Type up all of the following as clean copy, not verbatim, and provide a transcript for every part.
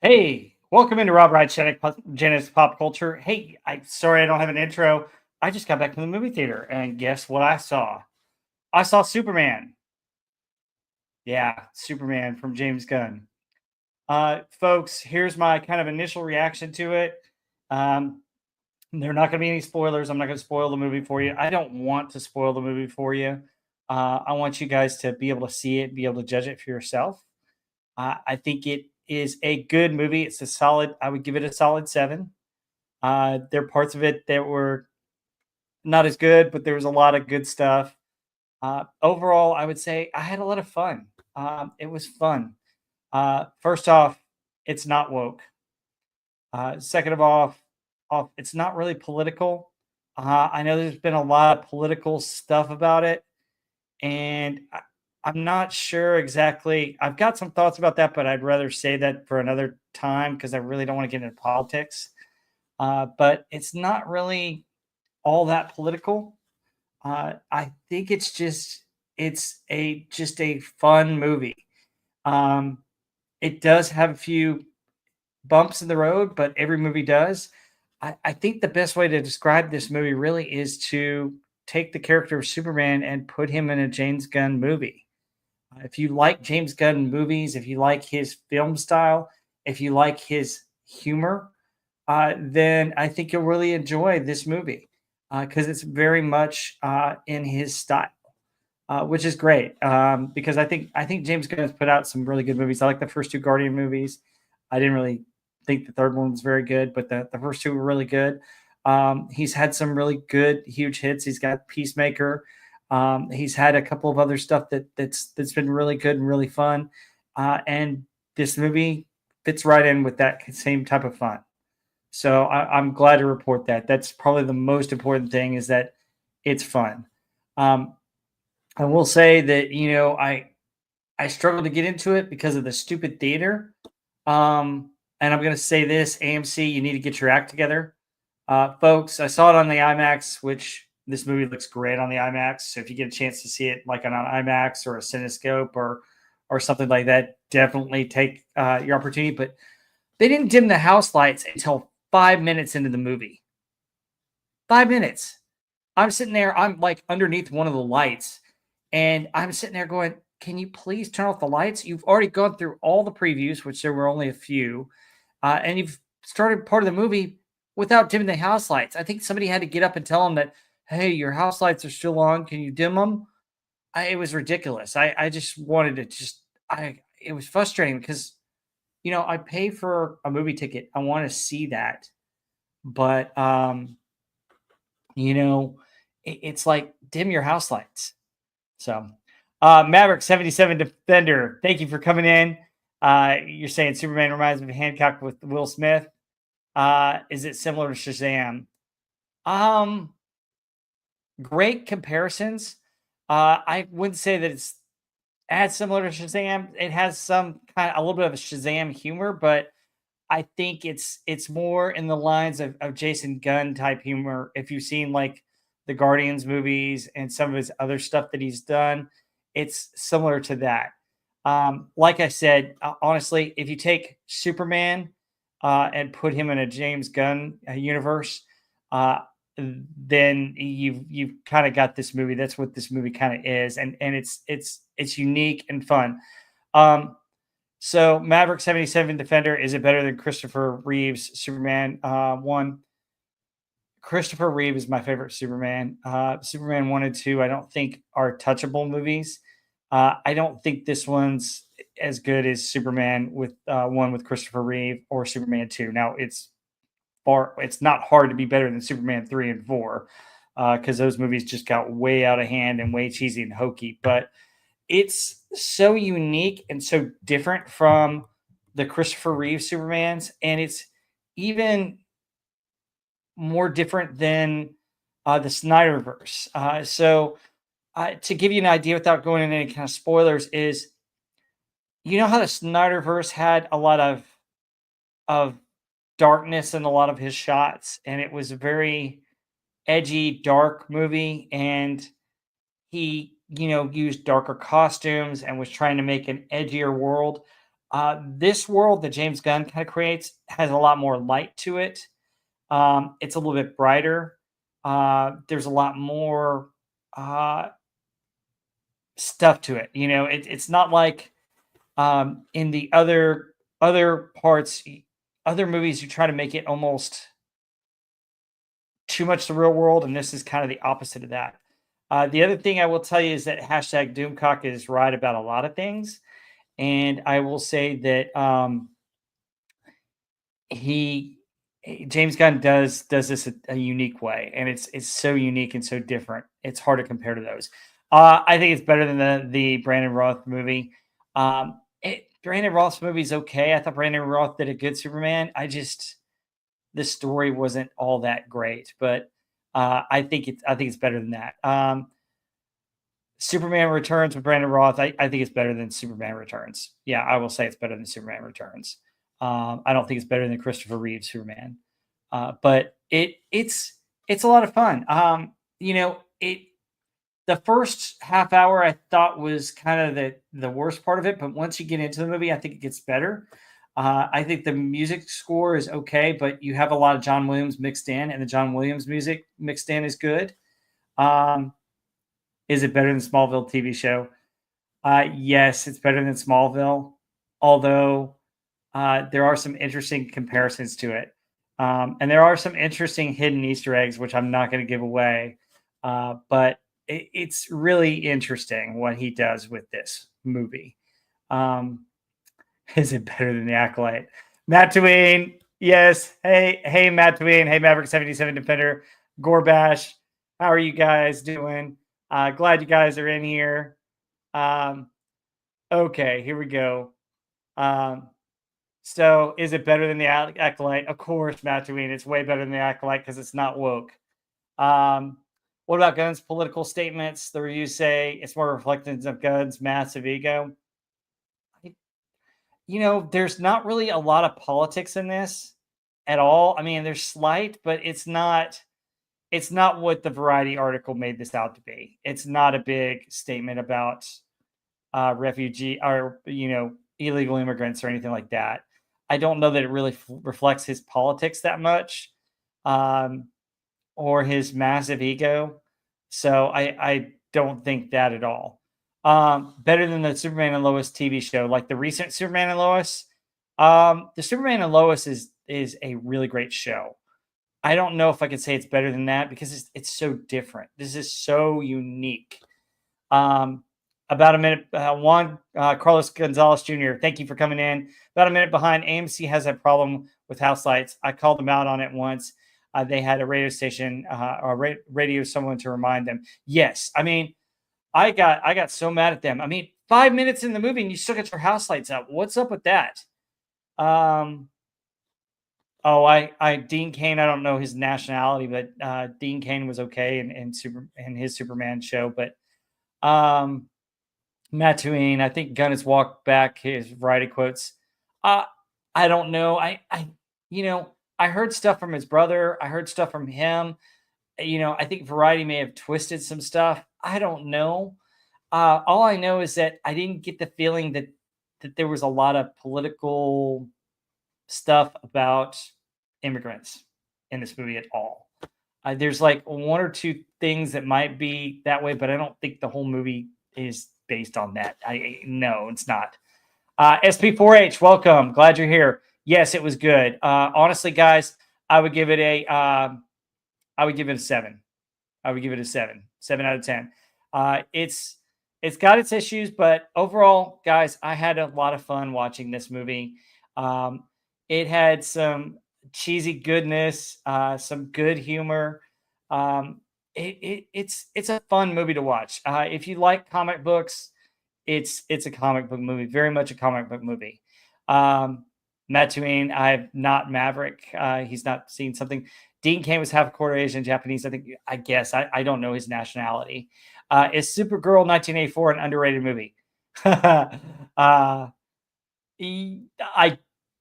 Hey, welcome into Rob Wright Janet's Pop Culture. Hey, sorry I don't have an intro. I just got back from the movie theater, and guess what I saw? I saw Superman. Yeah, Superman from James Gunn. Folks, here's my kind of initial reaction to it. Um, there are not going to be any spoilers. I'm not going to spoil the movie for you. I don't want to spoil the movie for you. I want you guys to be able to see it, be able to judge it for yourself. I think it is a good movie. It's a solid. I would give it a solid 7. There are parts of it that were not as good, but there was a lot of good stuff. Overall, I would say I had a lot of fun. It was fun. First off, it's not woke. Second of all, it's not really political. I know there's been a lot of political stuff about it, and I'm not sure exactly. I've got some thoughts about that, but I'd rather say that for another time because I really don't want to get into politics. But it's not really all that political. I think it's just a fun movie. Um, it does have a few bumps in the road, but every movie does. I think the best way to describe this movie really is to take the character of Superman and put him in a James Gunn movie. If you like James Gunn movies, if you like his film style, if you like his humor, then I think you'll really enjoy this movie because it's very much in his style, which is great. Because I think James Gunn has put out some really good movies. I like the first two Guardian movies. I didn't really think the third one was very good, but the first two were really good. He's had some really good, huge hits. He's got Peacemaker. He's had a couple of other stuff that's been really good and really fun. And this movie fits right in with that same type of fun. So I'm glad to report that. That's probably the most important thing is that it's fun. Um, I will say that I struggled to get into it because of the stupid theater. And I'm going to say this, AMC, you need to get your act together. Folks, I saw it on the IMAX, which this movie looks great on the IMAX. So if you get a chance to see it like on an IMAX or a Cinescope or something like that, definitely take your opportunity. But they didn't dim the house lights until 5 minutes into the movie. 5 minutes. I'm sitting there, I'm like underneath one of the lights, and I'm sitting there going, can you please turn off the lights? You've already gone through all the previews, which there were only a few, and you've started part of the movie without dimming the house lights. I think somebody had to get up and tell them that, hey, your house lights are still on. Can you dim them? It was ridiculous. I just wanted to it was frustrating because, I pay for a movie ticket. I want to see that. But, you know, it's like dim your house lights. So, Maverick 77 Defender, thank you for coming in. You're saying Superman reminds me of Hancock with Will Smith. Is it similar to Shazam? Um, Great comparisons. I wouldn't say that it's as similar to Shazam. It has some kind of a little bit of a Shazam humor, but I think it's more in the lines of Jason Gunn type humor. If you've seen like the Guardians movies and some of his other stuff that he's done, it's similar to that. Like I said, honestly, if you take Superman and put him in a James Gunn universe, uh, then you've kind of got this movie. That's what this movie kind of is, and it's unique and fun. Um, so Maverick 77 Defender, is it better than Christopher Reeves Superman 1? Christopher Reeve is my favorite Superman. Superman 1 and 2, I don't think are touchable movies. I don't think this one's as good as Superman with 1 with Christopher Reeve or Superman 2. Now it's not hard to be better than Superman 3 and 4 because those movies just got way out of hand and way cheesy and hokey. But it's so unique and so different from the Christopher Reeve Supermans, and it's even more different than the Snyderverse. To give you an idea without going into any kind of spoilers, is how the Snyderverse had a lot of darkness in a lot of his shots, and it was a very edgy, dark movie, and he used darker costumes and was trying to make an edgier world. This world that James Gunn kind of creates has a lot more light to it. It's a little bit brighter. There's a lot more uh, stuff to it. It's not like in the other parts, other movies, you try to make it almost too much the real world, and this is kind of the opposite of that. The other thing I will tell you is that hashtag Doomcock is right about a lot of things, and I will say that he James Gunn does this a unique way, and it's so unique and so different. It's hard to compare to those. I think it's better than the Brandon Roth movie. Brandon Roth's movie is okay. I thought Brandon Roth did a good Superman. The story wasn't all that great, but I think it's better than that. Superman Returns with Brandon Roth, I think it's better than Superman Returns. Yeah, I will say it's better than Superman Returns. I don't think it's better than Christopher Reeve Superman, but it's a lot of fun. It the first half hour I thought was kind of the worst part of it, but once you get into the movie, I think it gets better. I think the music score is okay, but you have a lot of John Williams mixed in, and the John Williams music mixed in is good. Is it better than Smallville TV show? Yes, it's better than Smallville, although there are some interesting comparisons to it. And there are some interesting hidden Easter eggs, which I'm not going to give away. But it's really interesting what he does with this movie. Is it better than The Acolyte? Matt Tween, yes. Hey, Matt Tween. Hey, Maverick 77 Defender. Gorbash, how are you guys doing? Glad you guys are in here. Okay, here we go. So is it better than The Acolyte? Of course, Matt Tween. It's way better than The Acolyte because it's not woke. What about Gunn's political statements? The reviews say it's more reflections of Gunn's massive ego. There's not really a lot of politics in this at all. I mean, there's slight, but it's not what the Variety article made this out to be. It's not a big statement about refugee or illegal immigrants or anything like that. I don't know that it really reflects his politics that much, or his massive ego. So I don't think that at all. Better than the Superman and Lois TV show, like the recent Superman and Lois. The Superman and Lois is a really great show. I don't know if I could say it's better than that because it's so different. This is so unique. About a minute, Juan Carlos Gonzalez Jr., thank you for coming in. About a minute behind, AMC has a problem with house lights. I called them out on it once. They had a radio station or radio someone to remind them. Yes, I mean, I got so mad at them. I mean, 5 minutes in the movie and you still get your house lights up. What's up with that? Dean Cain, I don't know his nationality, but Dean Cain was okay in his Superman show. But Matt Tween, I think Gunn has walked back his variety quotes. I don't know. I heard stuff from his brother. I heard stuff from him. I think Variety may have twisted some stuff. I don't know. All I know is that I didn't get the feeling that there was a lot of political stuff about immigrants in this movie at all. There's like one or two things that might be that way, but I don't think the whole movie is based on that. No, it's not. SP4H, welcome. Glad you're here. Yes, it was good. Honestly, guys, I would give it a 7. I would give it a 7. 7 out of 10. It's got its issues, but overall, guys, I had a lot of fun watching this movie. It had some cheesy goodness, some good humor. It's a fun movie to watch. If you like comic books, it's a comic book movie, very much a comic book movie. Matt Tween, I've not Maverick. He's not seen something. Dean Cain was half a quarter Asian, Japanese. I guess. I don't know his nationality. Is Supergirl 1984 an underrated movie? I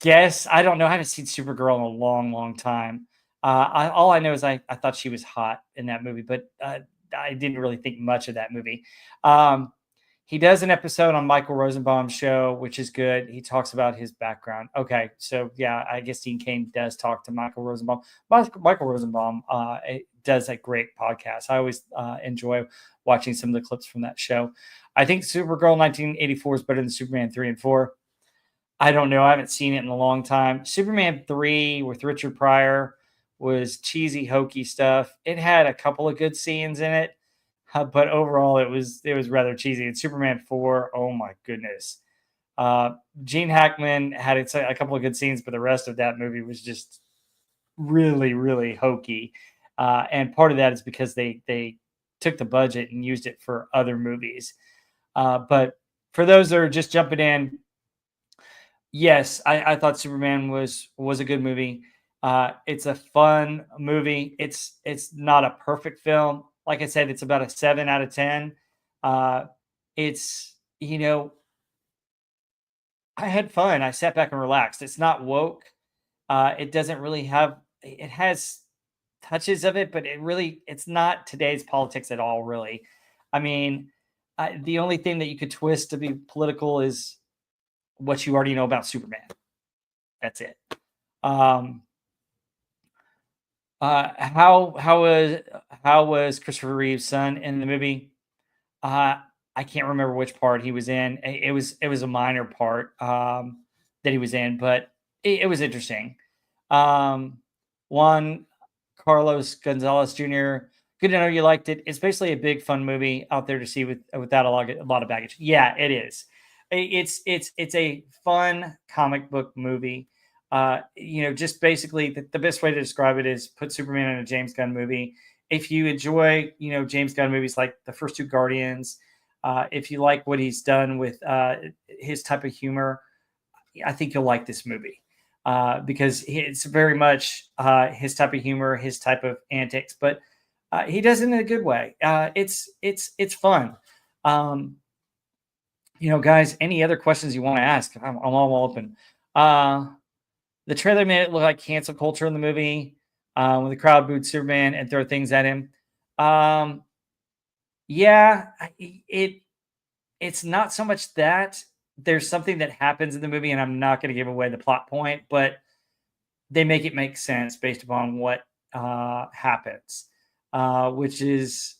guess. I don't know. I haven't seen Supergirl in a long, long time. All I know is I thought she was hot in that movie, but I didn't really think much of that movie. He does an episode on Michael Rosenbaum's show, which is good. He talks about his background. Okay, so yeah, I guess Dean Cain does talk to Michael Rosenbaum. Michael Rosenbaum does a great podcast. I always enjoy watching some of the clips from that show. I think Supergirl 1984 is better than Superman 3 and 4. I don't know. I haven't seen it in a long time. Superman 3 with Richard Pryor was cheesy, hokey stuff. It had a couple of good scenes in it, but overall it was rather cheesy. And Superman 4, oh my goodness. Uh, Gene Hackman had a couple of good scenes, but the rest of that movie was just really, really hokey. And part of that is because they took the budget and used it for other movies. But for those that are just jumping in, yes, I thought Superman was a good movie. It's a fun movie. It's not a perfect film. Like I said, it's about a 7 out of 10. Uh, it's I had fun. I sat back and relaxed. It's not woke. It doesn't really have. It has touches of it, but it's not today's politics at all. Really, I mean, the only thing that you could twist to be political is what you already know about Superman. That's it. Um, how was Christopher Reeve's son in the movie? Uh, I can't remember which part he was in. It was a minor part that he was in, but it was interesting. Um, Juan Carlos Gonzalez Jr. Good to know you liked it. It's basically a big fun movie out there to see without a lot of baggage. Yeah, it is. It's a fun comic book movie. Just basically the best way to describe it is put Superman in a James Gunn movie. If you enjoy, James Gunn movies like the first two Guardians, if you like what he's done with his type of humor, I think you'll like this movie because it's very much his type of humor, his type of antics, but he does it in a good way. It's fun. Um, guys, any other questions you want to ask? I'm all open. The trailer made it look like cancel culture in the movie when the crowd booed Superman and throw things at him. Um, yeah, it's not so much that there's something that happens in the movie, and I'm not going to give away the plot point, but they make it make sense based upon what happens, which is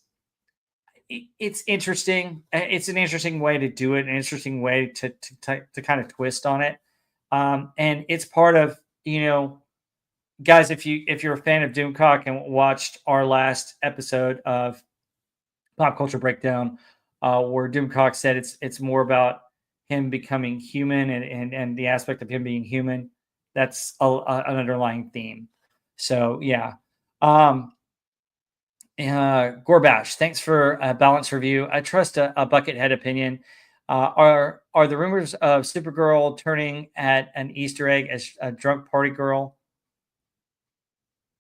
it's interesting. It's an interesting way to do it, an interesting way to kind of twist on it, and it's part of guys. If you're a fan of Doomcock and watched our last episode of Pop Culture Breakdown, where Doomcock said it's more about him becoming human and the aspect of him being human. That's an underlying theme. So yeah. Gorbash, thanks for a balanced review. I trust a Buckethead opinion. Are the rumors of Supergirl turning at an Easter egg as a drunk party girl?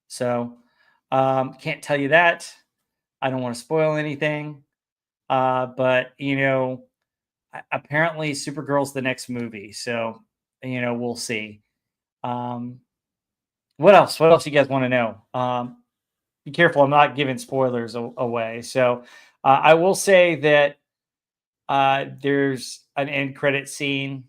So can't tell you that. I don't want to spoil anything. But apparently Supergirl's the next movie. So we'll see. Um, what else? What else you guys want to know? Be careful. I'm not giving spoilers away. So I will say that there's an end credit scene.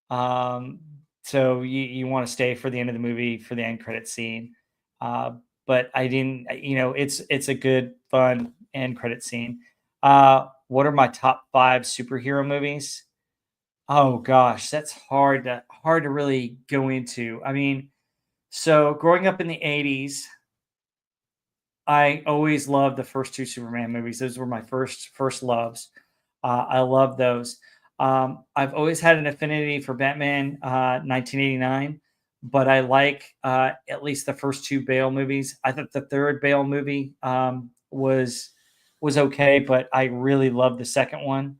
Um, so you want to stay for the end of the movie for the end credit scene. Uh, but I didn't. It's a good, fun end credit scene. What are my top 5 superhero movies? Oh gosh, that's hard to really go into. I mean, so growing up in the 80s, I always loved the first 2 Superman movies. Those were my first loves. I love those. I've always had an affinity for Batman 1989, but I like at least the first 2 Bale movies. I thought the third Bale movie was okay, but I really loved the second one.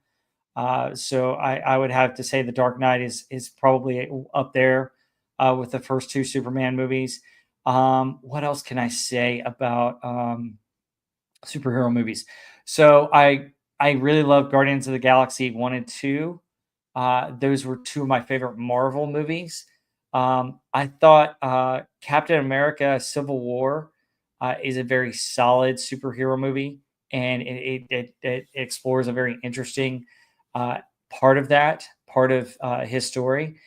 So I would have to say The Dark Knight is probably up there with the first 2 Superman movies. What else can I say about superhero movies? So I really love Guardians of the Galaxy 1 and 2. Those were 2 of my favorite Marvel movies. I thought Captain America: Civil War is a very solid superhero movie, and it explores a very interesting uh, part of that, part of his story.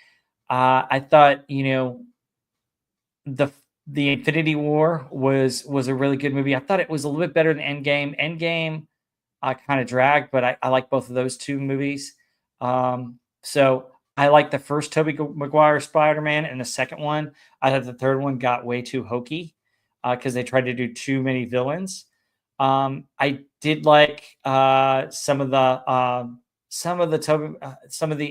I thought, the the Infinity War was a really good movie. I thought it was a little bit better than Endgame. Endgame I kind of dragged, but I like both of those two movies. So I like the first Tobey Maguire Spider-Man, and the second one. I thought the third one got way too hokey because they tried to do too many villains. I did like some of the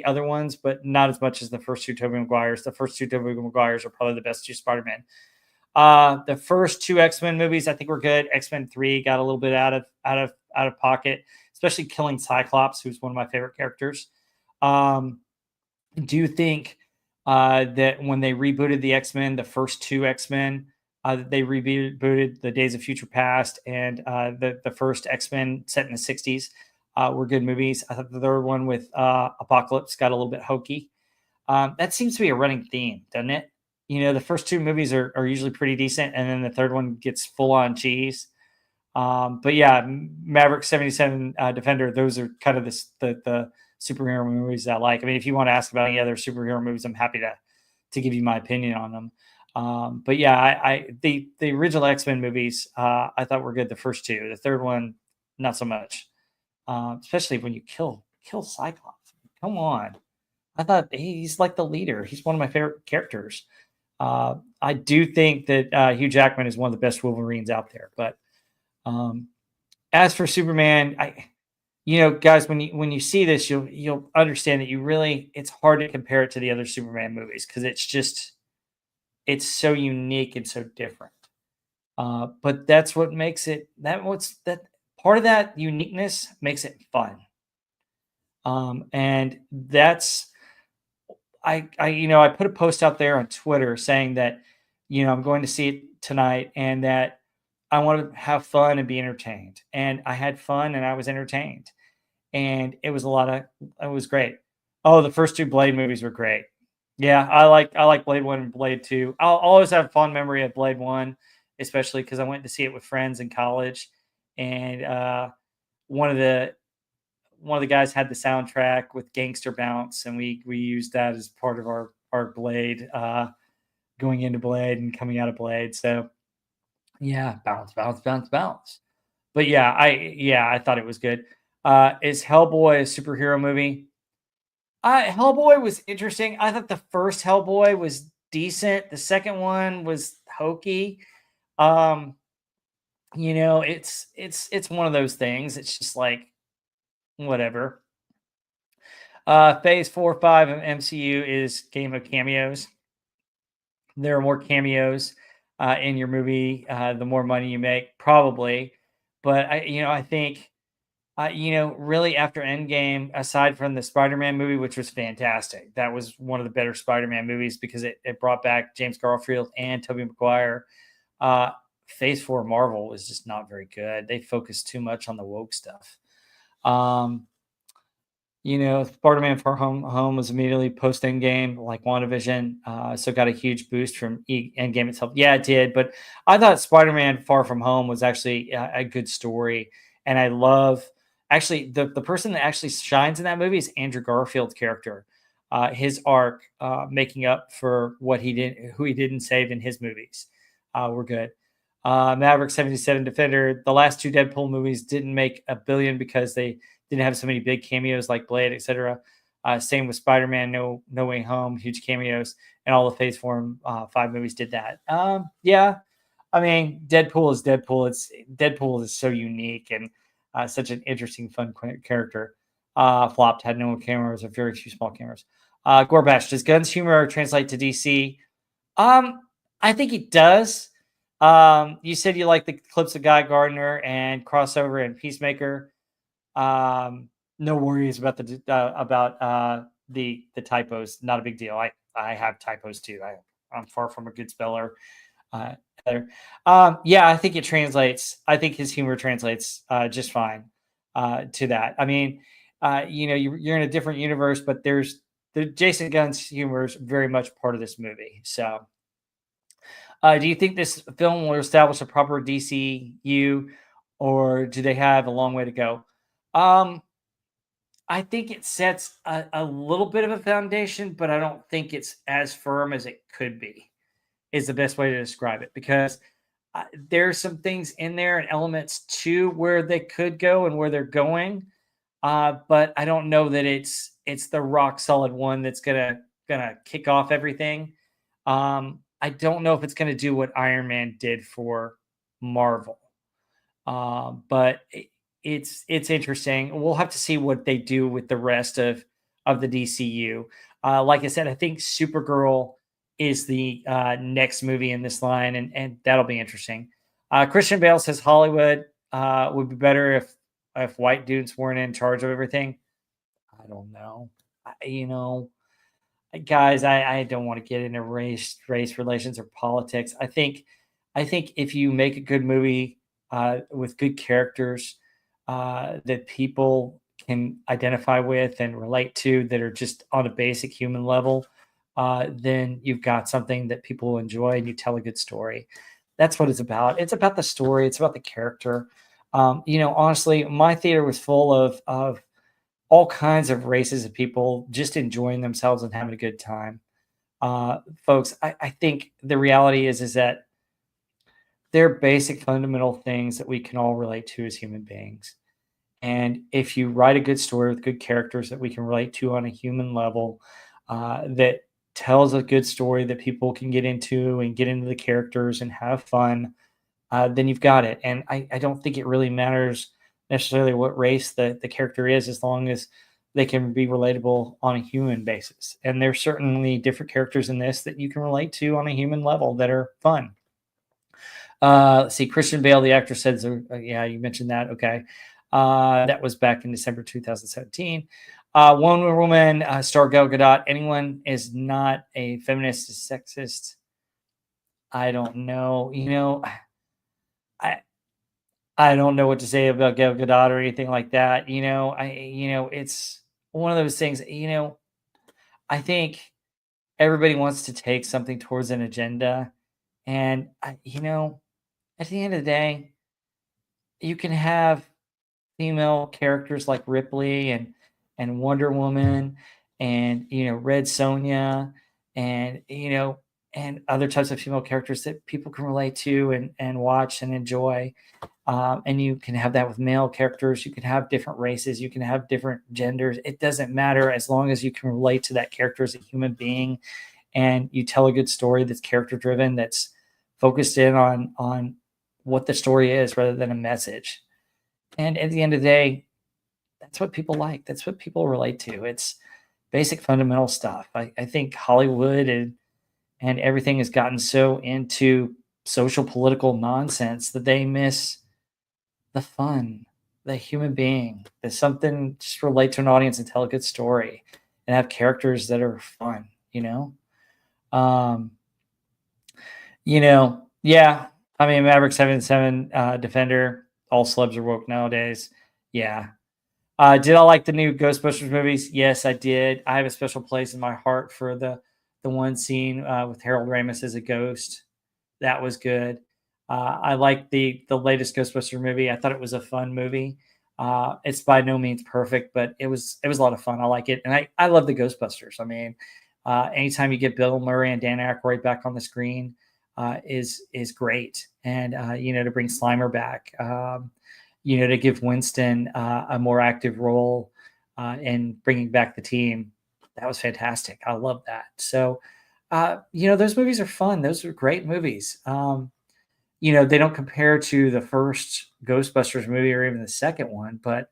other ones, but not as much as the first two Tobey Maguires. The first two Tobey Maguires are probably the best two Spider-Man. The first two X-Men movies I think were good. X-Men 3 got a little bit out of pocket, especially killing Cyclops, who's one of my favorite characters. Um, do you think that when they rebooted the X-Men, the first two X-Men, that they rebooted the Days of Future Past and the first X-Men set in the 60s were good movies. I thought the third one with Apocalypse got a little bit hokey. That seems to be a running theme, doesn't it? The first two movies are usually pretty decent, and then the third one gets full on cheese. But yeah, Maverick 77 Defender, those are kind of the superhero movies I like. I mean, if you want to ask about any other superhero movies, I'm happy to give you my opinion on them. But yeah, the original X-Men movies I thought were good. The first two, the third one, not so much. Especially when you kill Cyclops. Come on. I thought he's like the leader. He's one of my favorite characters. I do think that Hugh Jackman is one of the best Wolverines out there. But as for Superman, guys, when you see this, you'll understand that it's hard to compare it to the other Superman movies because it's so unique and so different. But that's what makes it that part of that uniqueness makes it fun. And that's I put a post out there on Twitter saying that, I'm going to see it tonight and that I want to have fun and be entertained. And I had fun and I was entertained. And it was great. Oh, the first two Blade movies were great. Yeah, I like Blade 1 and Blade 2. I'll always have a fond memory of Blade 1, especially because I went to see it with friends in college. And one of the one of the guys had the soundtrack with Gangster Bounce, and we used that as part of our Blade, going into Blade and coming out of Blade. So yeah, bounce, bounce, bounce, bounce. But I thought it was good. Is Hellboy a superhero movie? Hellboy was interesting. I thought the first Hellboy was decent. The second one was hokey. Um, it's one of those things. It's just like whatever. Phase 4, 5 of MCU is game of cameos. There are more cameos in your movie, the more money you make, probably. But I think, really after Endgame, aside from the Spider-Man movie, which was fantastic, that was one of the better Spider-Man movies because it brought back James Garfield and Tobey Maguire. Phase 4 Marvel was just not very good. They focused too much on the woke stuff. Spider-Man Far Home was immediately post Endgame, like WandaVision, so got a huge boost from Endgame itself. Yeah, it did, but I thought Spider-Man Far From Home was actually a good story, and I love actually the person that actually shines in that movie is Andrew Garfield's character. His arc, making up for who he didn't save in his movies, were good. Maverick 77 Defender. The last two Deadpool movies didn't make a billion because they didn't have so many big cameos like Blade, etc. Same with Spider-Man, No Way Home, huge cameos, and all the Phase 4 5 movies did that. Yeah, I mean, Deadpool is Deadpool. Deadpool is so unique and such an interesting, fun character. Flopped, had no cameras or very few small cameras. Gorbash, does Gunn's humor translate to DC? I think it does. You said you like the clips of Guy Gardner and Crossover and Peacemaker. No worries about the typos. Not a big deal. I have typos too. I'm far from a good speller. Yeah, I think it translates. I think his humor translates just fine to that. I mean, you're in a different universe, but the Jason Gunn's humor is very much part of this movie. So, do you think this film will establish a proper DCU, or do they have a long way to go? Um, I think it sets a little bit of a foundation, but I don't think it's as firm as it could be, is the best way to describe it. Because there's some things in there and elements to where they could go and where they're going. But I don't know that it's the rock solid one that's gonna kick off everything. I don't know if it's gonna do what Iron Man did for Marvel. But it's interesting. We'll have to see what they do with the rest of the DCU. Like I said, I think Supergirl is the next movie in this line, and that'll be interesting. Christian Bale says Hollywood would be better if white dudes weren't in charge of everything. I don't know. You know, guys, I don't want to get into race relations or politics. I think if you make a good movie with good characters that people can identify with and relate to, that are just on a basic human level, then you've got something that people will enjoy, and you tell a good story. That's what it's about. It's about the story. It's about the character. Honestly, my theater was full of all kinds of races of people just enjoying themselves and having a good time. Folks, I think the reality is that they're basic fundamental things that we can all relate to as human beings. And if you write a good story with good characters that we can relate to on a human level, that tells a good story that people can get into and get into the characters and have fun, then you've got it. And I don't think it really matters necessarily what race the character is, as long as they can be relatable on a human basis. And there's certainly different characters in this that you can relate to on a human level that are fun. Let's see, Christian Bale, the actor, says, yeah, you mentioned that. Okay. That was back in December 2017. Wonder Woman, star Gal Gadot. Anyone is not a feminist, is sexist. I don't know. I I don't know what to say about Gal Gadot or anything like that. It's one of those things. I think everybody wants to take something towards an agenda, and at the end of the day, you can have female characters like Ripley and Wonder Woman and Red Sonja and and other types of female characters that people can relate to and watch and enjoy. And you can have that with male characters. You can have different races. You can have different genders. It doesn't matter, as long as you can relate to that character as a human being, and you tell a good story that's character driven, that's focused in on what the story is rather than a message. And at the end of the day, that's what people like. That's what people relate to. It's basic fundamental stuff. I think Hollywood and everything has gotten so into social political nonsense that they miss the fun, the human being. There's something, just relate to an audience and tell a good story and have characters that are fun. Um, yeah. I mean, Maverick 77 Defender, all celebs are woke nowadays. Yeah. Did I like the new Ghostbusters movies? Yes, I did. I have a special place in my heart for the one scene with Harold Ramis as a ghost. That was good. I like the latest Ghostbuster movie. I thought it was a fun movie. It's by no means perfect, but it was a lot of fun. I like it, and I love the Ghostbusters. I mean, anytime you get Bill Murray and Dan Aykroyd back on the screen is great, and to bring Slimer back, to give Winston a more active role in bringing back the team. That was fantastic. I love that. So, those movies are fun. Those are great movies. They don't compare to the first Ghostbusters movie or even the second one, but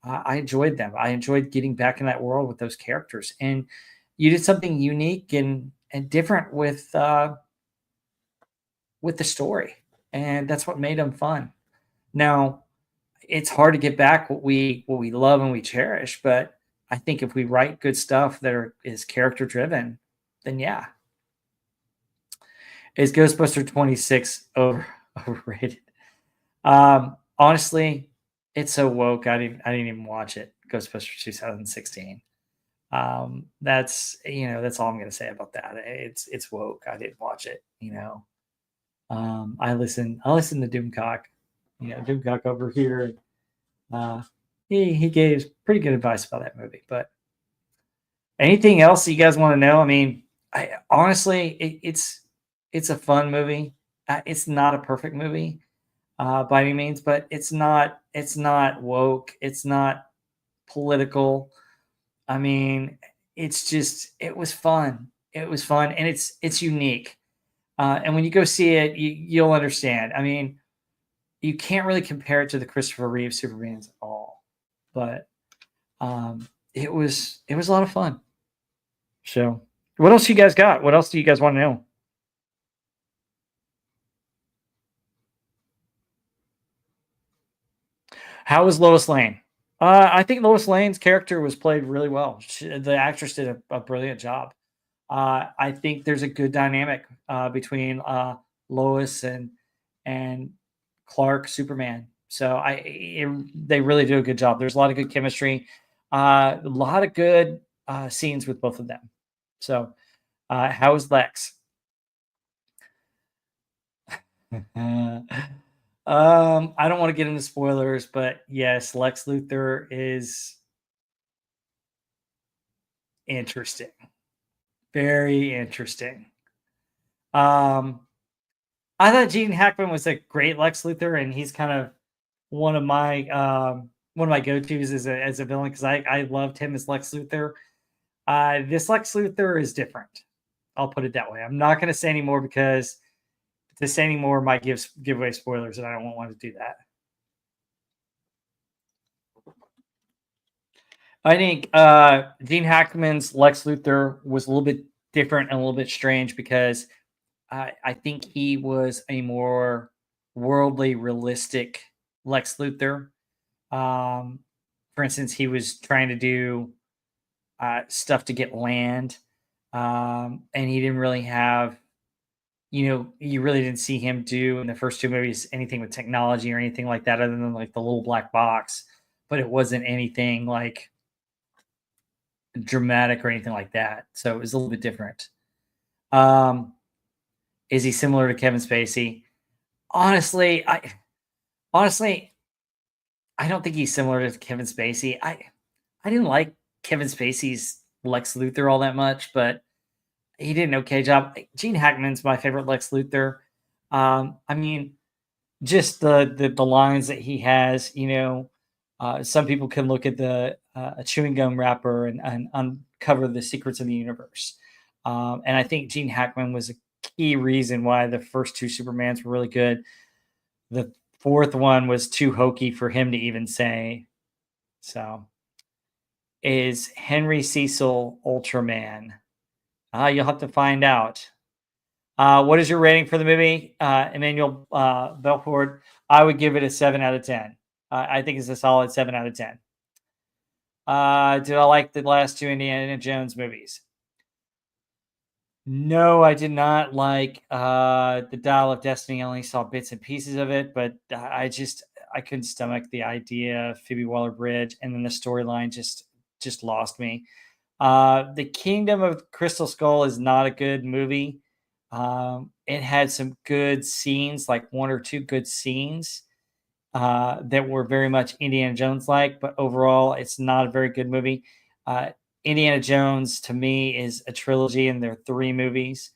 I enjoyed them. I enjoyed getting back in that world with those characters. And you did something unique and different with the story, and that's what made them fun. Now, it's hard to get back what we love and we cherish, but I think if we write good stuff is character driven, then yeah. Is Ghostbuster 26 overrated? Honestly, it's so woke. I didn't even watch it. Ghostbusters 2016. That's all I'm gonna say about that. It's woke. I didn't watch it. I listen to Doomcock. Doomcock over here. he gave pretty good advice about that movie. But anything else you guys want to know? I mean, I honestly, it's a fun movie. It's not a perfect movie by any means, but it's not woke. It's not political. I mean, it's just it was fun. It was fun, and it's unique. And when you go see it, you'll understand. I mean, you can't really compare it to the Christopher Reeve Supermans at all, but it was a lot of fun. So, what else you guys got? What else do you guys want to know? How was Lois Lane? I think Lois Lane's character was played really well. The actress did a brilliant job. I think there's a good dynamic between Lois and Clark Superman. So they really do a good job. There's a lot of good chemistry, a lot of good scenes with both of them. So, how is Lex? I don't want to get into spoilers, but yes, Lex Luthor is interesting. Very interesting. Um, I thought Gene Hackman was a great Lex Luthor, and he's kind of one of my go-tos as a villain because I loved him as Lex Luthor. This Lex Luthor is different. I'll put it that way. I'm not going to say any more because to say any more might give away spoilers, and I don't want to do that. I think Gene Hackman's Lex Luthor was a little bit different and a little bit strange because I think he was a more worldly, realistic Lex Luthor. Um, for instance, he was trying to do stuff to get land, and he didn't really have, you really didn't see him do in the first two movies anything with technology or anything like that, other than like the little black box. But it wasn't anything like dramatic or anything like that. So it was a little bit different. Um, is he similar to Kevin Spacey? Honestly, honestly I don't think he's similar to Kevin Spacey. I didn't like Kevin Spacey's Lex Luthor all that much, but he did an okay job. Gene Hackman's my favorite Lex Luthor. I mean, just the lines that he has. Some people can look at the a chewing gum wrapper and uncover the secrets of the universe. And I think Gene Hackman was a key reason why the first two Supermans were really good. The fourth one was too hokey for him to even say. So, is Henry Cecil Ultraman? You'll have to find out. What is your rating for the movie, Emmanuel Belford? I would give it a 7 out of 10. I think it's a solid 7 out of 10. Did I like the last two Indiana Jones movies? No, I did not like the Dial of Destiny. I only saw bits and pieces of it, but I couldn't stomach the idea of Phoebe Waller-Bridge, and then the storyline just lost me. The Kingdom of Crystal Skull is not a good movie. It had some good scenes, like one or two good scenes that were very much Indiana Jones like, but overall, it's not a very good movie. Indiana Jones to me is a trilogy, and there are three movies.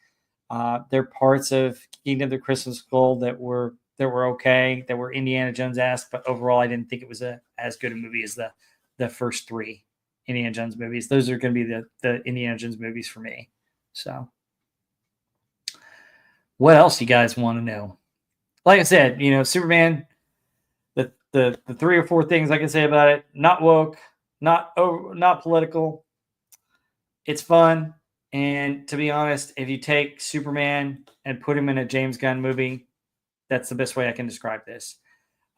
There are parts of Kingdom of the Crystal Skull that were okay, that were Indiana Jones-esque, but overall, I didn't think it was as good a movie as the first three Indiana Jones movies. Those are going to be the Indiana Jones movies for me. So, what else you guys want to know? Like I said, Superman. The three or four things I can say about it: not woke, not political. It's fun, and to be honest, if you take Superman and put him in a James Gunn movie, that's the best way I can describe this.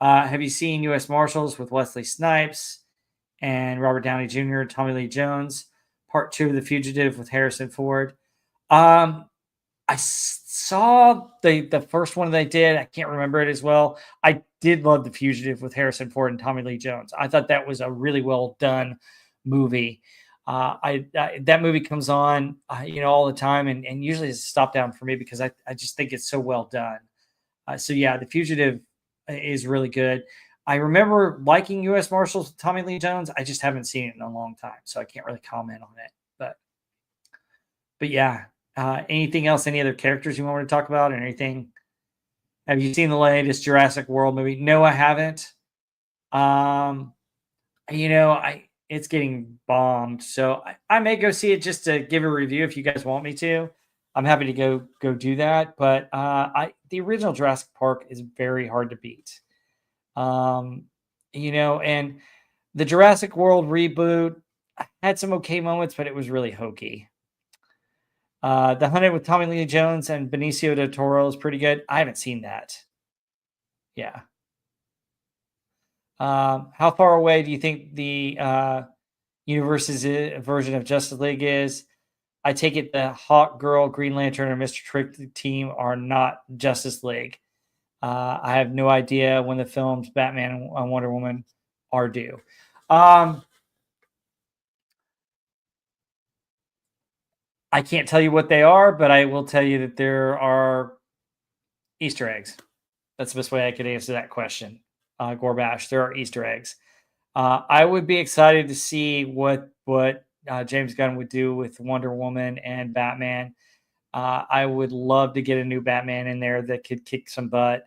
Have you seen U.S. Marshals with Wesley Snipes and Robert Downey Jr., Tommy Lee Jones? Part 2 of The Fugitive with Harrison Ford. I saw the first one they did. I can't remember it as well. I did love The Fugitive with Harrison Ford and Tommy Lee Jones. I thought that was a really well done movie. That movie comes on, all the time, and usually it's a stop down for me because I just think it's so well done. So yeah, The Fugitive is really good. I remember liking U.S. Marshals with Tommy Lee Jones. I just haven't seen it in a long time, so I can't really comment on it. But yeah, anything else? Any other characters you want me to talk about, or anything? Have you seen the latest Jurassic World movie? No, I haven't. Um, I it's getting bombed, so I may go see it just to give a review if you guys want me to. I'm happy to go do that. But I the original Jurassic Park is very hard to beat. Um, and the Jurassic World reboot had some okay moments, but it was really hokey. The Hunted with Tommy Lee Jones and Benicio del Toro is pretty good. I haven't seen that. Yeah. How far away do you think the universe's version of Justice League is? I take it the Hawk Girl, Green Lantern, and Mister Trick team are not Justice League. I have no idea when the films Batman and Wonder Woman are due. Um, I can't tell you what they are, but I will tell you that there are Easter eggs. That's the best way I could answer that question. Gorbash, there are Easter eggs. I would be excited to see what James Gunn would do with Wonder Woman and Batman. I would love to get a new Batman in there that could kick some butt.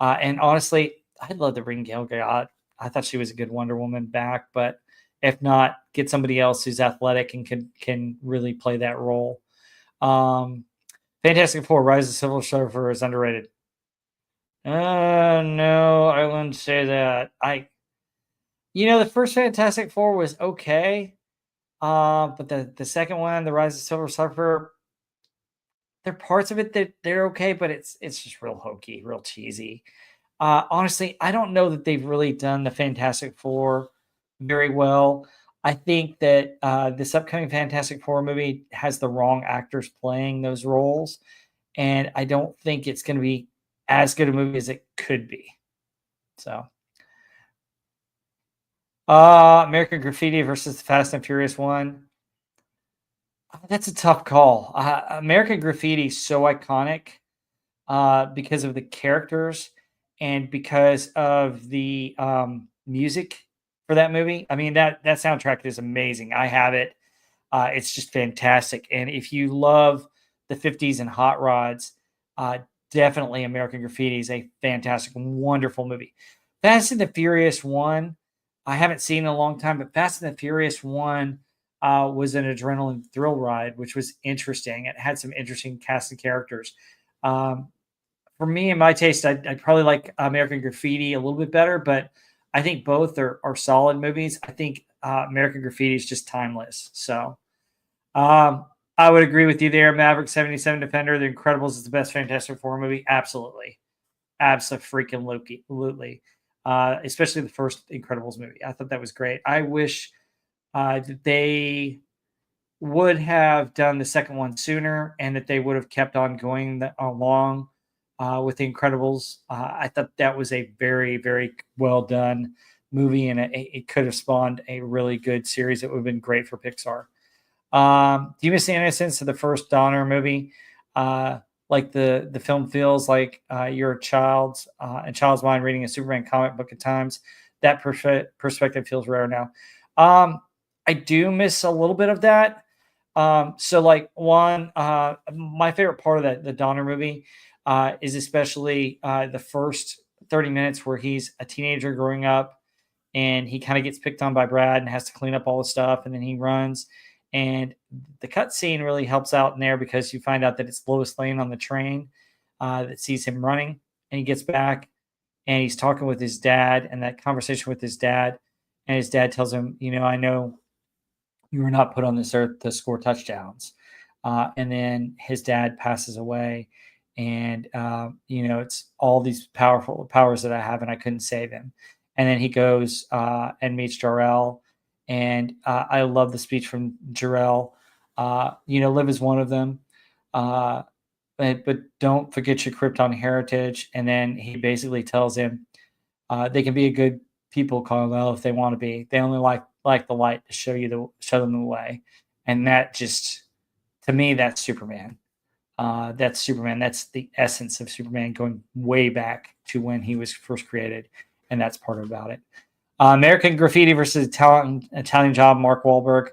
And honestly, I'd love to bring Gal Gadot. I thought she was a good Wonder Woman back, but if not, get somebody else who's athletic and can really play that role. Fantastic Four: Rise of the Silver Surfer is underrated. No, I wouldn't say that. The first Fantastic Four was okay, but the second one, The Rise of the Silver Surfer, there are parts of it that they're okay, but it's just real hokey, real cheesy. Honestly, I don't know that they've really done the Fantastic Four very well. I think that this upcoming Fantastic Four movie has the wrong actors playing those roles, and I don't think it's going to be as good a movie as it could be. So, American Graffiti versus Fast and Furious One. That's a tough call. American Graffiti is so iconic because of the characters and because of the music for that movie. I mean, that soundtrack is amazing. I have it. It's just fantastic. And if you love the 50s and hot rods, definitely American Graffiti is a fantastic, wonderful movie. Fast and the Furious One, I haven't seen in a long time, but Fast and the Furious One was an adrenaline thrill ride, which was interesting. It had some interesting cast and characters. Um, for me and my taste, I'd probably like American Graffiti a little bit better, but I think both are solid movies. I think American Graffiti is just timeless. So I would agree with you there. Maverick 77 Defender, The Incredibles is the best Fantastic Four movie. Absolutely. Absolutely. Especially the first Incredibles movie. I thought that was great. I wish that they would have done the second one sooner and that they would have kept on going along with The Incredibles. I thought that was a very, very well done movie, and it could have spawned a really good series that would have been great for Pixar. Do you miss the innocence of the first Donner movie? Like the film feels like you're a child's mind reading a Superman comic book at times. That perspective feels rare now. I do miss a little bit of that. So like my favorite part of the Donner movie is especially the first 30 minutes where he's a teenager growing up and he kind of gets picked on by Brad and has to clean up all the stuff, and then he runs. And the cut scene really helps out in there because you find out that it's Lois Lane on the train that sees him running, and he gets back and he's talking with his dad, and that conversation with his dad, and his dad tells him, I know you were not put on this earth to score touchdowns. And then his dad passes away, and it's all these powerful powers that I have, and I couldn't save him. And then he goes and meets Jor-El, and I love the speech from Jor-El. Live is one of them, but don't forget your Krypton heritage. And then he basically tells him they can be a good people, Carmel, if they want to be. They only like the light to show them the way. And that just, to me, that's Superman. That's Superman. That's the essence of Superman, going way back to when he was first created. and that's part about it. American Graffiti versus Italian Job, Mark Wahlberg.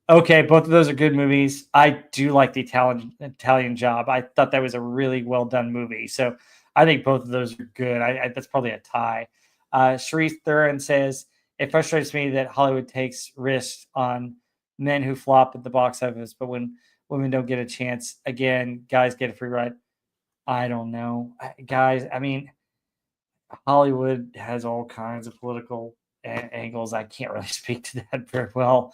Okay, both of those are good movies. I do like the Italian Job. I thought that was a really well done movie. So I think both of those are good. That's probably a tie. Sharice Thurin says it frustrates me that Hollywood takes risks on men who flop at the box office, but when women don't get a chance, again, guys get a free ride. I don't know, guys. I mean, Hollywood has all kinds of political angles. I can't really speak to that very well.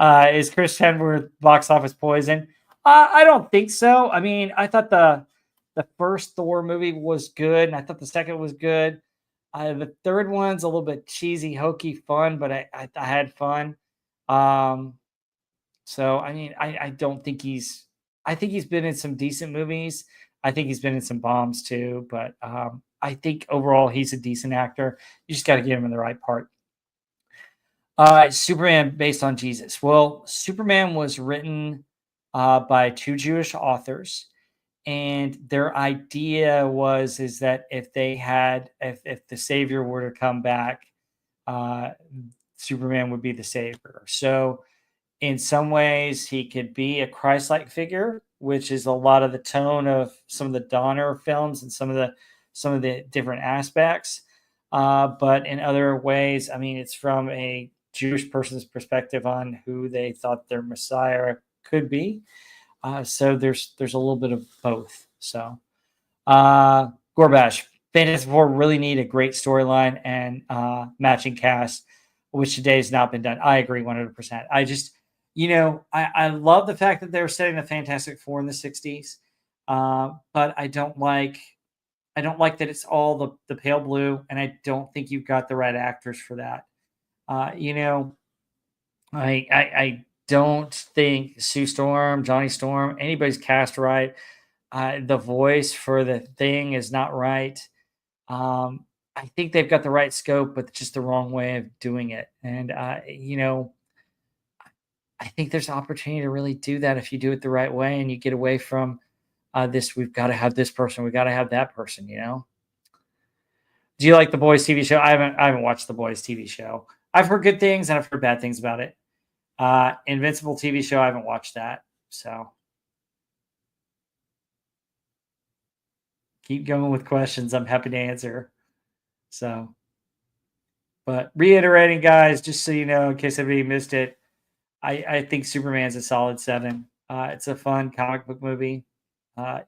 Is Chris Hemsworth box office poison? I don't think so. I mean, I thought the first Thor movie was good, and I thought the second was good. The third one's a little bit cheesy, hokey, fun, but I had fun. Um, so I mean, I don't think he's. I think he's been in some decent movies. I think he's been in some bombs too, but I think overall he's a decent actor. You just got to get him in the right part. Superman based on Jesus. Well, Superman was written by two Jewish authors, and their idea was is that if the Savior were to come back, uh, Superman would be the savior. So in some ways he could be a Christ-like figure, which is a lot of the tone of some of the Donner films and some of the different aspects. But in other ways, I mean, it's from a Jewish person's perspective on who they thought their Messiah could be. So there's a little bit of both. So Gorbash, Fantastic Four really need a great storyline and matching cast, which today has not been done. I agree 100%. I just, I love the fact that they're setting the Fantastic Four in the 60s, but I don't like that it's all the pale blue, and I don't think you've got the right actors for that. Uh, you know, I don't think Sue Storm, Johnny Storm, anybody's cast right. The voice for the thing is not right. I think they've got the right scope, but just the wrong way of doing it. And I think there's opportunity to really do that if you do it the right way and you get away from this. We've got to have this person. We've got to have that person. Do you like the Boys TV show? I haven't watched the Boys TV show. I've heard good things and I've heard bad things about it. Invincible TV show. I haven't watched that. So keep going with questions. I'm happy to answer. So, but reiterating, guys, just so you know, in case anybody missed it, I think Superman's a solid 7. It's a fun comic book movie.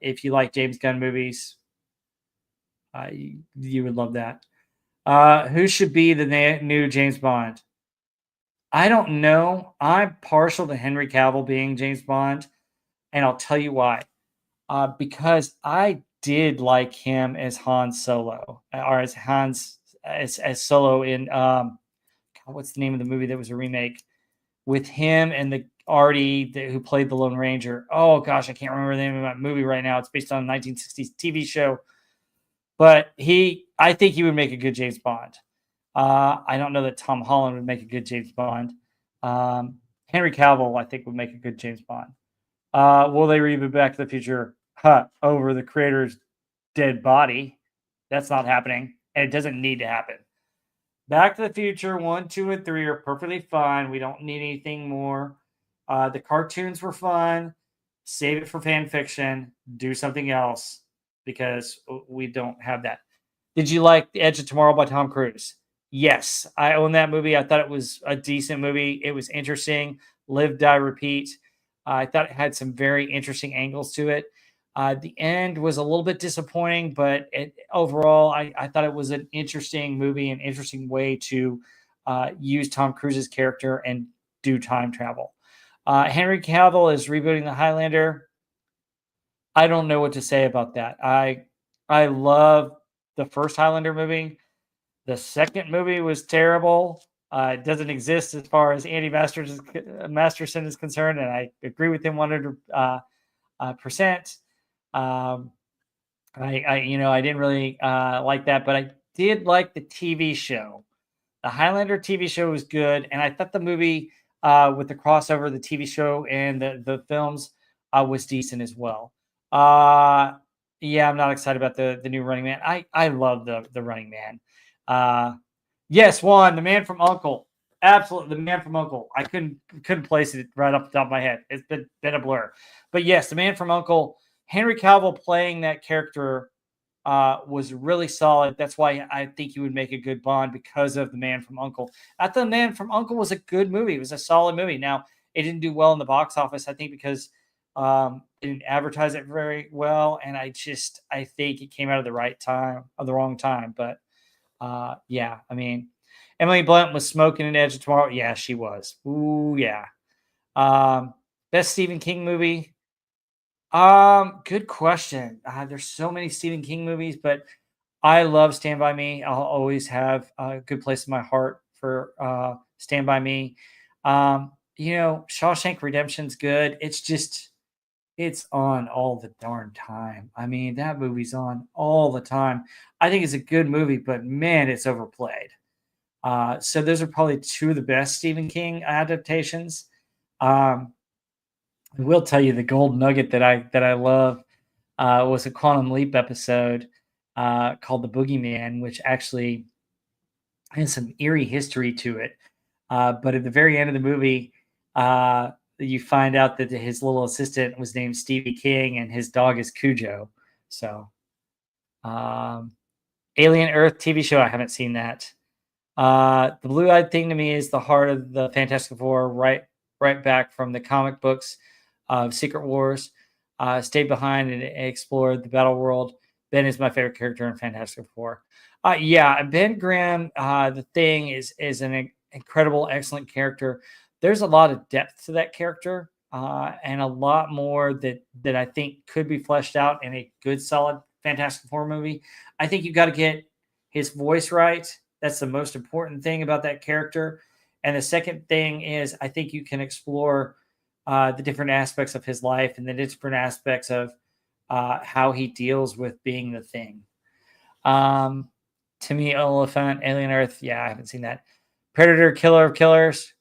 If you like James Gunn movies, you would love that. Who should be the new James Bond? I don't know. I'm partial to Henry Cavill being James Bond, and I'll tell you why. Because I did like him as Han Solo, or as Hans as Solo in what's the name of the movie that was a remake with him and the Artie who played the Lone Ranger. Oh gosh, I can't remember the name of that movie right now. It's based on a 1960s TV show, but I think he would make a good James Bond. I don't know that Tom Holland would make a good James Bond. Henry Cavill, I think, would make a good James Bond. Will they reboot Back to the Future over the creator's dead body? That's not happening, and it doesn't need to happen. Back to the Future 1, 2, and 3 are perfectly fine. We don't need anything more. The cartoons were fun. Save it for fan fiction. Do something else because we don't have that. Did you like The Edge of Tomorrow by Tom Cruise? Yes, I own that movie. I thought it was a decent movie. It was interesting. Live, die, repeat. I thought it had some very interesting angles to it. The end was a little bit disappointing, but overall, I thought it was an interesting movie, an interesting way to use Tom Cruise's character and do time travel. Henry Cavill is rebooting the Highlander. I don't know what to say about that. I love the first Highlander movie. The second movie was terrible. It doesn't exist as far as Andy Masterson is concerned, and I agree with him 100%. I didn't really like that, but I did like the TV show. The Highlander TV show was good, and I thought the movie with the crossover, the TV show and the films was decent as well. Yeah, I'm not excited about the new Running Man. I love the Running Man. Uh, yes, one, The Man from Uncle. Absolutely, The Man from Uncle. I couldn't place it right off the top of my head. It's been a blur. But yes, The Man from Uncle. Henry Cavill playing that character was really solid. That's why I think he would make a good Bond because of The Man from Uncle. I thought The Man from Uncle was a good movie. It was a solid movie. Now, it didn't do well in the box office, I think, because it didn't advertise it very well. And I think it came out of the right time, of the wrong time. But yeah, I mean, Emily Blunt was smoking an Edge of Tomorrow. Yeah, she was. Ooh, yeah. Um, Best Stephen King movie. Good question. There's so many Stephen King movies, but I love Stand By Me. I'll always have a good place in my heart for Stand By Me. Shawshank Redemption's good. It's on all the darn time. I mean, that movie's on all the time. I think it's a good movie, but man, it's overplayed. So those are probably two of the best Stephen King adaptations. Um, I will tell you the gold nugget that I love was a Quantum Leap episode called The Boogeyman, which actually has some eerie history to it. But at the very end of the movie, you find out that his little assistant was named Stevie King and his dog is Cujo. So, um, Alien Earth TV show, I haven't seen that. The blue-eyed thing to me is the heart of the Fantastic Four, right back from the comic books of Secret Wars. Stayed behind and explored the battle world. Ben is my favorite character in Fantastic Four. Yeah, Ben Grimm, the Thing is an incredible, excellent character. There's a lot of depth to that character, and a lot more that I think could be fleshed out in a good, solid Fantastic Four movie. I think you got to get his voice right. That's the most important thing about that character. And the second thing is, I think you can explore the different aspects of his life and the different aspects of how he deals with being the Thing. Um, to me, Elephant, Alien Earth, yeah, I haven't seen that. Predator, Killer of Killers.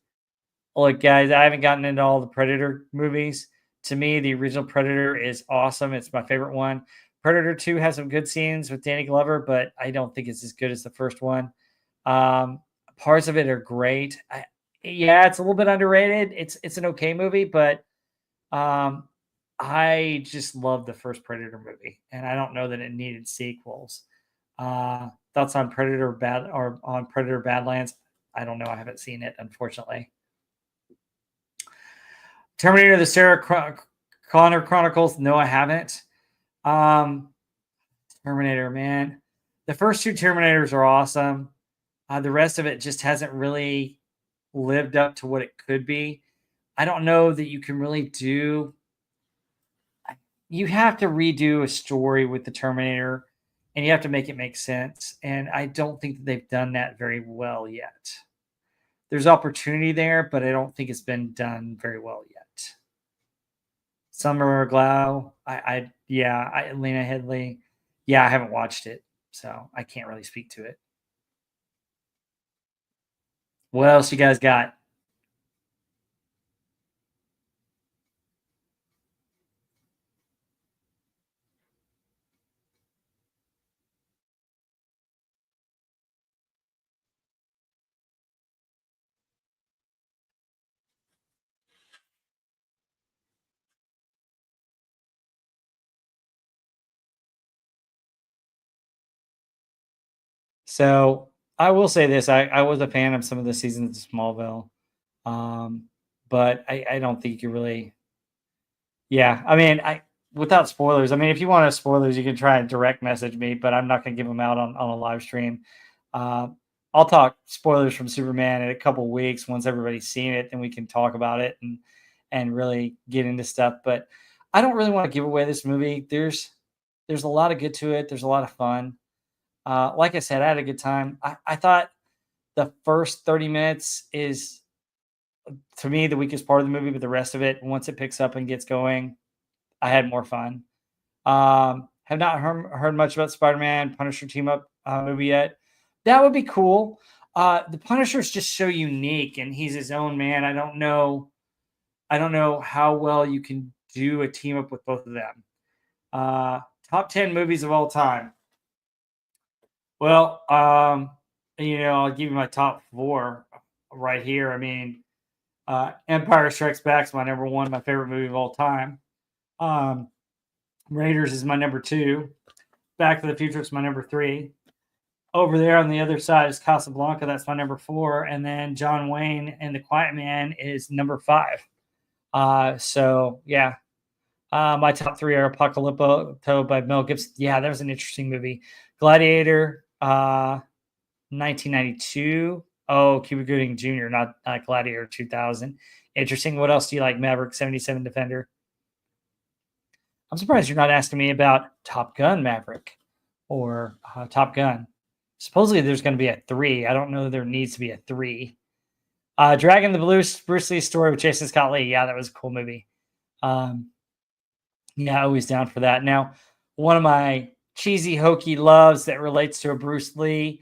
Look, guys, I haven't gotten into all the Predator movies. To me, the original Predator is awesome. It's my favorite one. Predator 2 has some good scenes with Danny Glover, but I don't think it's as good as the first one. Um, Parts of it are great. Yeah, it's a little bit underrated. It's an okay movie, but um, I just love the first Predator movie, and I don't know that it needed sequels. Thoughts on Predator Badlands? I don't know. I haven't seen it, unfortunately. Terminator: The Connor Chronicles. No, I haven't. Um, Terminator, man. The first two Terminators are awesome. The rest of it just hasn't really lived up to what it could be. I don't know that you can really do. You have to redo a story with the Terminator, and you have to make it make sense. And I don't think that they've done that very well yet. There's opportunity there, but I don't think it's been done very well yet. Summer Glau, Lena Headley. Yeah, I haven't watched it, so I can't really speak to it. What else you guys got? So I will say this: I was a fan of some of the seasons of Smallville, um, but I don't think you really. Yeah, I mean, I without spoilers. I mean, if you want spoilers, you can try and direct message me, but I'm not going to give them out on a live stream. Uh, I'll talk spoilers from Superman in a couple weeks once everybody's seen it, and we can talk about it and really get into stuff. But I don't really want to give away this movie. There's a lot of good to it. There's a lot of fun. Like I said, I had a good time. I thought the first 30 minutes is to me the weakest part of the movie, but the rest of it, once it picks up and gets going, I had more fun. Have not heard much about Spider-Man Punisher team up movie yet. That would be cool. The Punisher is just so unique, and he's his own man. I don't know. I don't know how well you can do a team up with both of them. Uh, Top 10 movies of all time. Well, I'll give you my top four right here. I mean, Empire Strikes Back is my number one, my favorite movie of all time. Um, Raiders is my number two. Back to the Future is my number three. Over there on the other side is Casablanca. That's my number four. And then John Wayne and The Quiet Man is number five. So yeah. My top three are Apocalypto by Mel Gibson. Yeah, that was an interesting movie. Gladiator, 1992. Oh, Cuba Gooding Jr., not Gladiator 2000. Interesting. What else do you like? Maverick 77 Defender. I'm surprised you're not asking me about Top Gun Maverick or Top Gun. Supposedly there's going to be a 3. I don't know there needs to be a 3. Dragon the Bruce Lee story with Jason Scott Lee. Yeah, that was a cool movie. Yeah, always down for that. Now, one of my cheesy, hokey loves that relates to a Bruce Lee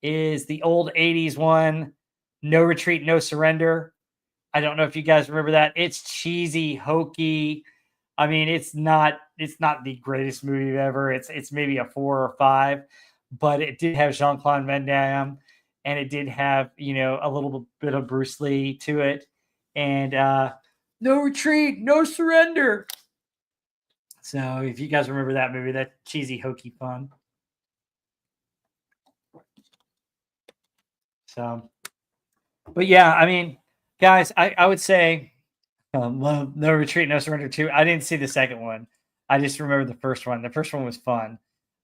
is the old 80s one, No Retreat, No Surrender. I don't know if you guys remember that. It's cheesy, hokey. I mean, it's not the greatest movie ever. It's maybe a 4 or 5, but it did have Jean-Claude Van Damme, and it did have, a little bit of Bruce Lee to it. And No Retreat, No Surrender. So if you guys remember that movie, that cheesy, hokey fun. So, but yeah, I mean, guys, I would say love No Retreat, No Surrender 2. I didn't see the second one. I just remember the first one. The first one was fun.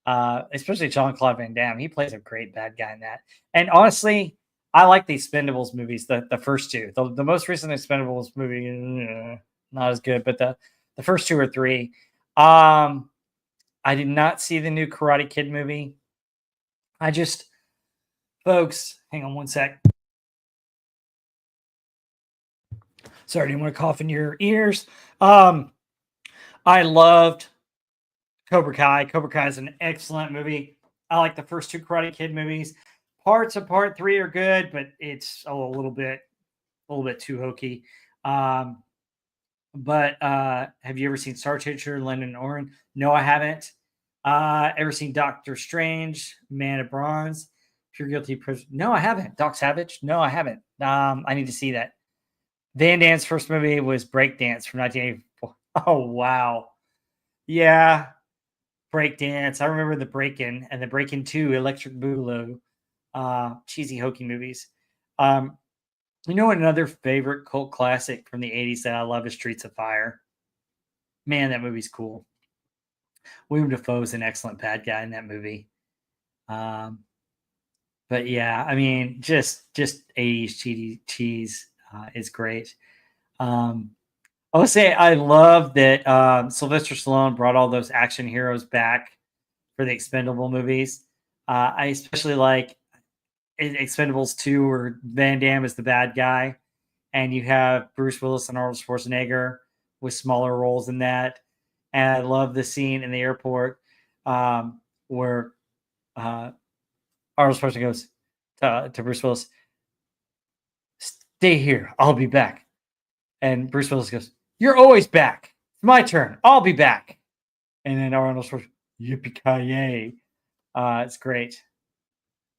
Especially Jean-Claude Van Damme. He plays a great bad guy in that. And honestly, I like the Expendables movies, the first two. The most recent Expendables movie, not as good, but the first 2 or 3. I did not see the new Karate Kid movie. Folks, hang on one sec. Sorry, I didn't want to cough in your ears. I loved Cobra Kai. Cobra Kai is an excellent movie. I like the first 2 Karate Kid movies. Parts of part 3 are good, but it's a little bit too hokey. But have you ever seen Star Teacher, Lennon and Oren? No, I haven't. Ever seen Doctor Strange, Man of Bronze, Pure Guilty Prisoner? No, I haven't. Doc Savage? No, I haven't. I need to see that. Van Damme's first movie was Breakdance from 1984. Oh, wow. Yeah, Breakdance. I remember the Break-In and the Break-In 2, Electric Boogaloo, cheesy, hokey movies. Another favorite cult classic from the 80s that I love is Streets of Fire. Man, that movie's cool. William Dafoe is an excellent bad guy in that movie. But yeah, I mean, just 80s cheese is great. I would say I love that Sylvester Stallone brought all those action heroes back for the Expendable movies. I especially like Expendables 2, where Van Damme is the bad guy, and you have Bruce Willis and Arnold Schwarzenegger with smaller roles in that. And I love the scene in the airport where Arnold Schwarzenegger goes to Bruce Willis, "Stay here, I'll be back." And Bruce Willis goes, "You're always back. It's my turn. I'll be back." And then Arnold Schwarzenegger, "Yippee-ki-yay." It's great.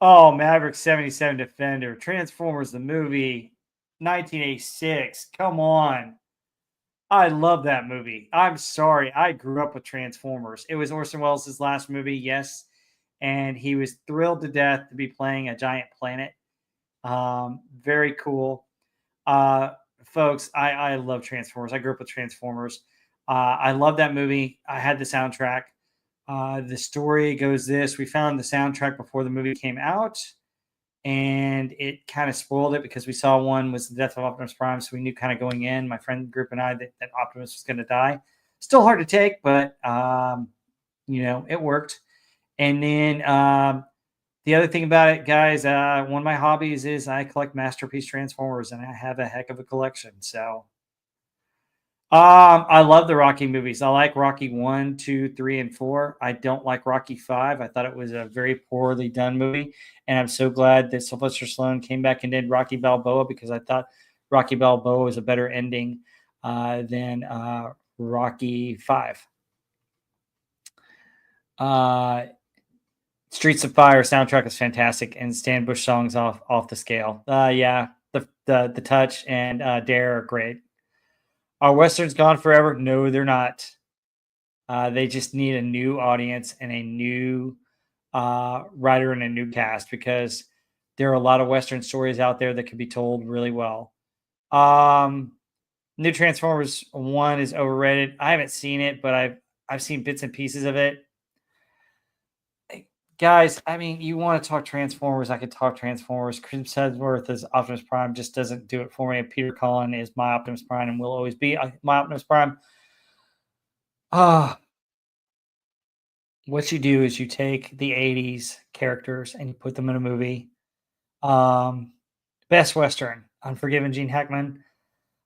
Oh, Maverick 77 Defender, Transformers the movie, 1986. Come on. I love that movie. I'm sorry. I grew up with Transformers. It was Orson Welles' last movie, yes. And he was thrilled to death to be playing a giant planet. Very cool. Folks, I love Transformers. I grew up with Transformers. I love that movie. I had the soundtrack. The story goes this: we found the soundtrack before the movie came out, and it kind of spoiled it because we saw one was the death of Optimus Prime, so we knew kind of going in, my friend group and I, that Optimus was going to die. Still hard to take, but it worked. And then the other thing about it, guys, one of my hobbies is I collect masterpiece Transformers, and I have a heck of a collection. So I love the Rocky movies. I like Rocky 1, 2, 3, and 4. I don't like Rocky 5. I thought it was a very poorly done movie. And I'm so glad that Sylvester Stallone came back and did Rocky Balboa, because I thought Rocky Balboa was a better ending than Rocky 5. Streets of Fire soundtrack is fantastic, and Stan Bush songs off the scale. Yeah, the Touch and Dare are great. Are westerns gone forever? No, they're not. They just need a new audience and a new writer and a new cast because there are a lot of western stories out there that could be told really well. Um, New Transformers One is overrated. I haven't seen it, but I've seen bits and pieces of it. Guys, I mean, you want to talk Transformers? I could talk Transformers. Chris Hemsworth as Optimus Prime just doesn't do it for me. Peter Cullen is my Optimus Prime and will always be my Optimus Prime. Ah, what you do is you take the '80s characters and you put them in a movie. Um, Best Western, Unforgiven, Gene Hackman.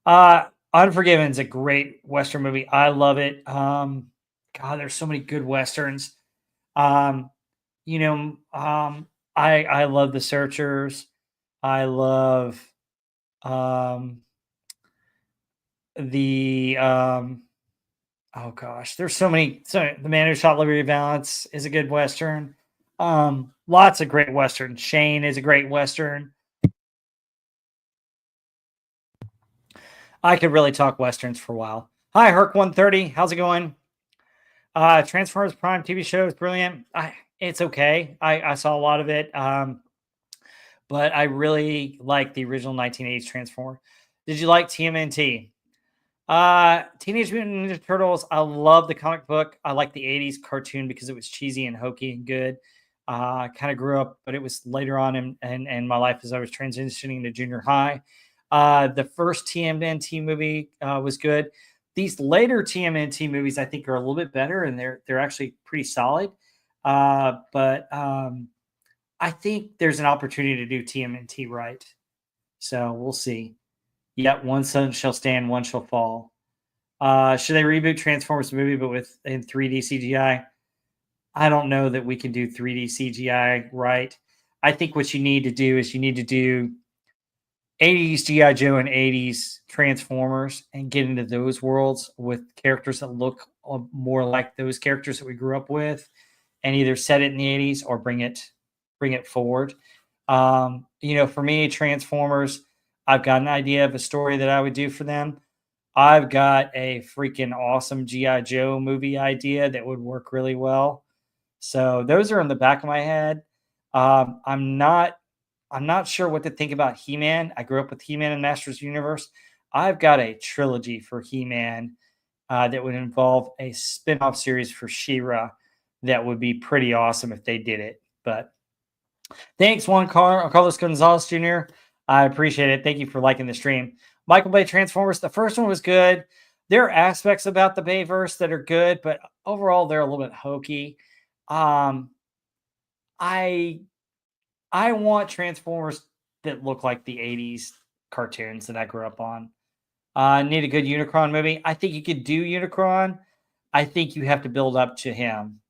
Unforgiven is a great Western movie. I love it. God, there's so many good Westerns. Um, you know, I love The Searchers. I love um, the oh gosh, there's so many. So The Man Who Shot Liberty Valance is a good Western. Lots of great Westerns. Shane is a great Western. I could really talk Westerns for a while. Hi, Herc130. How's it going? Transformers Prime TV show is brilliant. It's okay. I saw a lot of it. But I really like the original 1980s Transformer. Did you like TMNT? Teenage Mutant Ninja Turtles. I love the comic book. I like the 80s cartoon because it was cheesy and hokey and good. Kind of grew up, but it was later on in my life as I was transitioning to junior high. The first TMNT movie was good. These later TMNT movies, I think, are a little bit better, and they're actually pretty solid. But I think there's an opportunity to do TMNT right. So we'll see. Yet one sun shall stand, one shall fall. Should they reboot Transformers movie, but with in 3D CGI? I don't know that we can do 3D CGI right. I think what you need to do is you need to do 80s GI Joe and 80s Transformers and get into those worlds with characters that look more like those characters that we grew up with, and either set it in the 80s or bring it forward. For me, Transformers, I've got an idea of a story that I would do for them. I've got a freaking awesome GI Joe movie idea that would work really well. So those are in the back of my head. I'm not sure what to think about He-Man. I grew up with He-Man and Masters of the Universe. I've got a trilogy for He-Man that would involve a spin-off series for She-Ra that would be pretty awesome if they did it. But thanks, Carlos Gonzalez Jr. I appreciate it. Thank you for liking the stream. Michael Bay Transformers. The first one was good. There are aspects about the Bayverse that are good, but overall they're a little bit hokey. I want Transformers that look like the '80s cartoons that I grew up on. Need a good Unicron movie. I think you could do Unicron. I think you have to build up to him.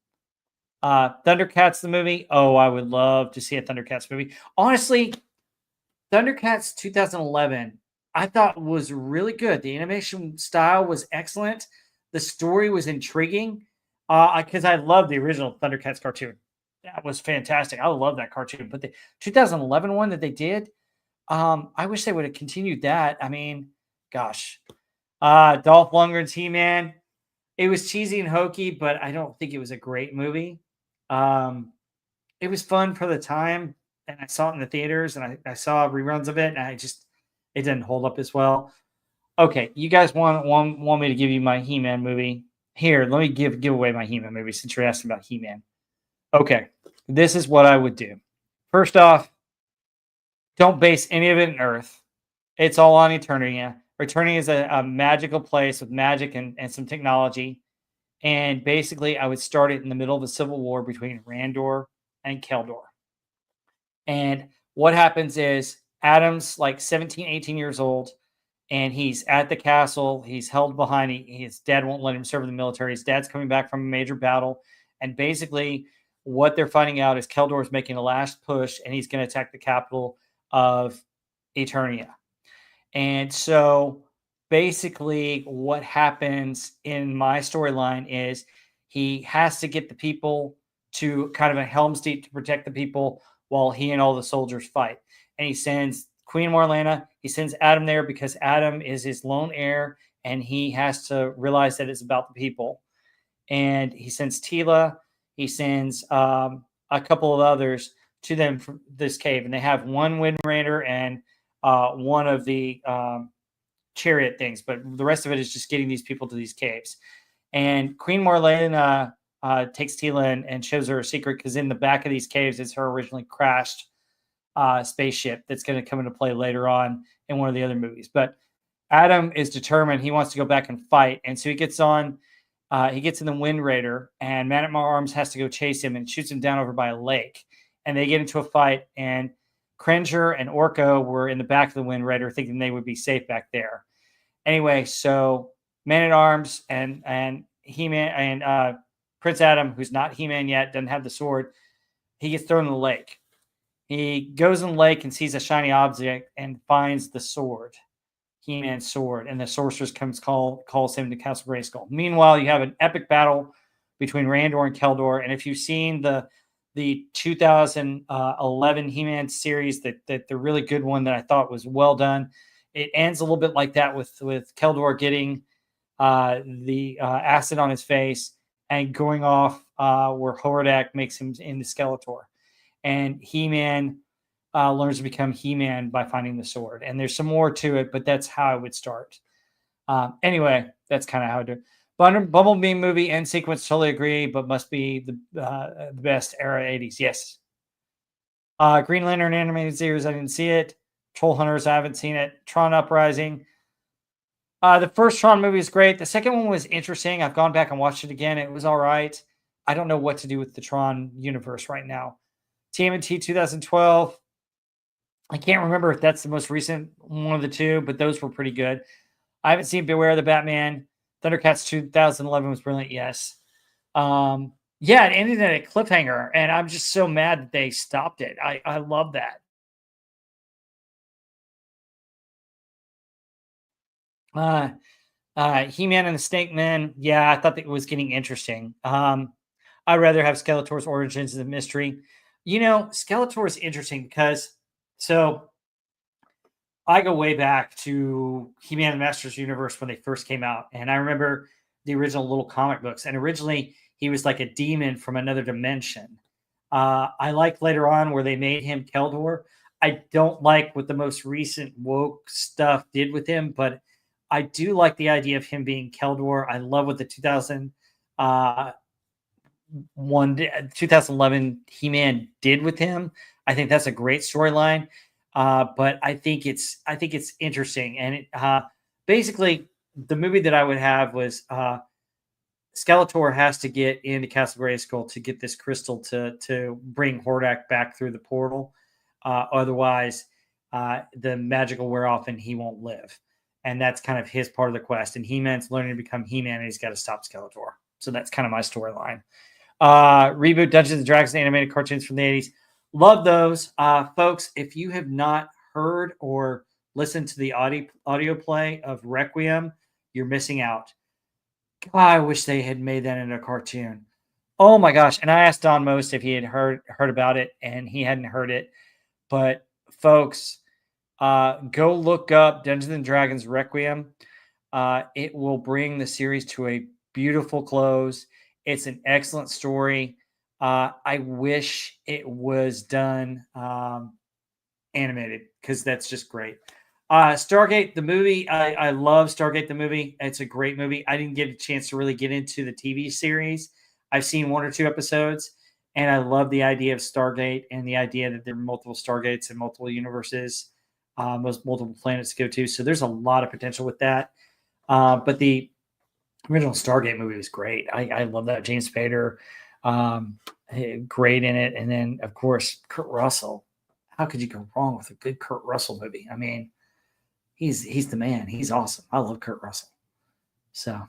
Thundercats the movie. Oh, I would love to see a Thundercats movie. Honestly, Thundercats 2011, I thought was really good. The animation style was excellent. The story was intriguing. Because I love the original Thundercats cartoon. That was fantastic. I love that cartoon. But the 2011 one that they did, I wish they would have continued that. I mean, gosh. Dolph Lundgren's He-Man. It was cheesy and hokey, but I don't think it was a great movie. It was fun for the time, and I saw it in the theaters, and I saw reruns of it, and it didn't hold up as well. Okay, you guys want me to give you my He-Man movie? Here, let me give away my He-Man movie since you're asking about He-Man. Okay, this is what I would do. First off, don't base any of it in Earth. It's all on Eternia. Eternia is a magical place with magic and some technology. And basically, I would start it in the middle of a civil war between Randor and Keldor. And what happens is Adam's like 17, 18 years old, and he's at the castle. He's held behind. His dad won't let him serve in the military. His dad's coming back from a major battle. And basically, what they're finding out is Keldor is making a last push, and he's going to attack the capital of Eternia. And so basically, what happens in my storyline is he has to get the people to kind of a Helm's Deep to protect the people while he and all the soldiers fight. And he sends Queen Marlena, he sends Adam there because Adam is his lone heir and he has to realize that it's about the people. And he sends Tila, he sends a couple of others to them from this cave. And they have one Wind Raider and one of the chariot things, but the rest of it is just getting these people to these caves. And Queen Marlene takes Tila and shows her a secret because in the back of these caves is her originally crashed spaceship that's going to come into play later on in one of the other movies. But Adam is determined; he wants to go back and fight, and so he gets on. He gets in the Wind Raider, and Man at Arms has to go chase him and shoots him down over by a lake. And they get into a fight, and Cringer and Orko were in the back of the Wind Raider, thinking they would be safe back there. Anyway, so Man at Arms and He-Man and Prince Adam, who's not He-Man yet, doesn't have the sword. He gets thrown in the lake. He goes in the lake and sees a shiny object and finds the sword, He-Man's sword, and the sorceress calls him to Castle Grayskull. Meanwhile, you have an epic battle between Randor and Keldor, and if you've seen the 2011 He-Man series, that the really good one that I thought was well done, it ends a little bit like that with Keldor getting the acid on his face and going off where Hordak makes him into Skeletor. And He-Man learns to become He-Man by finding the sword. And there's some more to it, but that's how I would start. Anyway, that's kind of how I do it. Bumblebee movie end sequence, totally agree, but must be the best era 80s. Yes. Green Lantern animated series, I didn't see it. Troll Hunters, I haven't seen it. Tron Uprising. The first Tron movie is great. The second one was interesting. I've gone back and watched it again. It was all right. I don't know what to do with the Tron universe right now. TMNT 2012. I can't remember if that's the most recent one of the two, but those were pretty good. I haven't seen Beware the Batman. Thundercats 2011 was brilliant. Yes. Yeah, it ended at a cliffhanger, and I'm just so mad that they stopped it. I love that. He-Man and the Snake Man. Yeah, I thought that it was getting interesting. I'd rather have Skeletor's origins as a mystery. Skeletor is interesting because I go way back to He-Man and Masters Universe when they first came out, and I remember the original little comic books. And originally, he was like a demon from another dimension. I liked later on where they made him Keldor. I don't like what the most recent woke stuff did with him, but I do like the idea of him being Keldor. I love what the 2011 He-Man did with him. I think that's a great storyline. But I think it's interesting, and basically the movie that I would have was Skeletor has to get into Castle Grayskull to get this crystal to bring Hordak back through the portal. Otherwise, the magic will wear off and he won't live. And that's kind of his part of the quest. And He-Man's learning to become He-Man, and he's got to stop Skeletor. So that's kind of my storyline. Reboot Dungeons and Dragons animated cartoons from the 80s. Love those. Folks, if you have not heard or listened to the audio play of Requiem, you're missing out. God, I wish they had made that into a cartoon. Oh my gosh. And I asked Don Most if he had heard about it, and he hadn't heard it. But folks, go look up Dungeons and Dragons Requiem. It will bring the series to a beautiful close. It's an excellent story. I wish it was done animated because that's just great. Stargate, the movie. I love Stargate, the movie. It's a great movie. I didn't get a chance to really get into the TV series. I've seen one or two episodes, and I love the idea of Stargate and the idea that there are multiple Stargates and multiple universes, multiple planets to go to. So there's a lot of potential with that. But the original Stargate movie was great. I love that. James Spader, great in it. And then, of course, Kurt Russell. How could you go wrong with a good Kurt Russell movie? I mean, he's the man. He's awesome. I love Kurt Russell. So,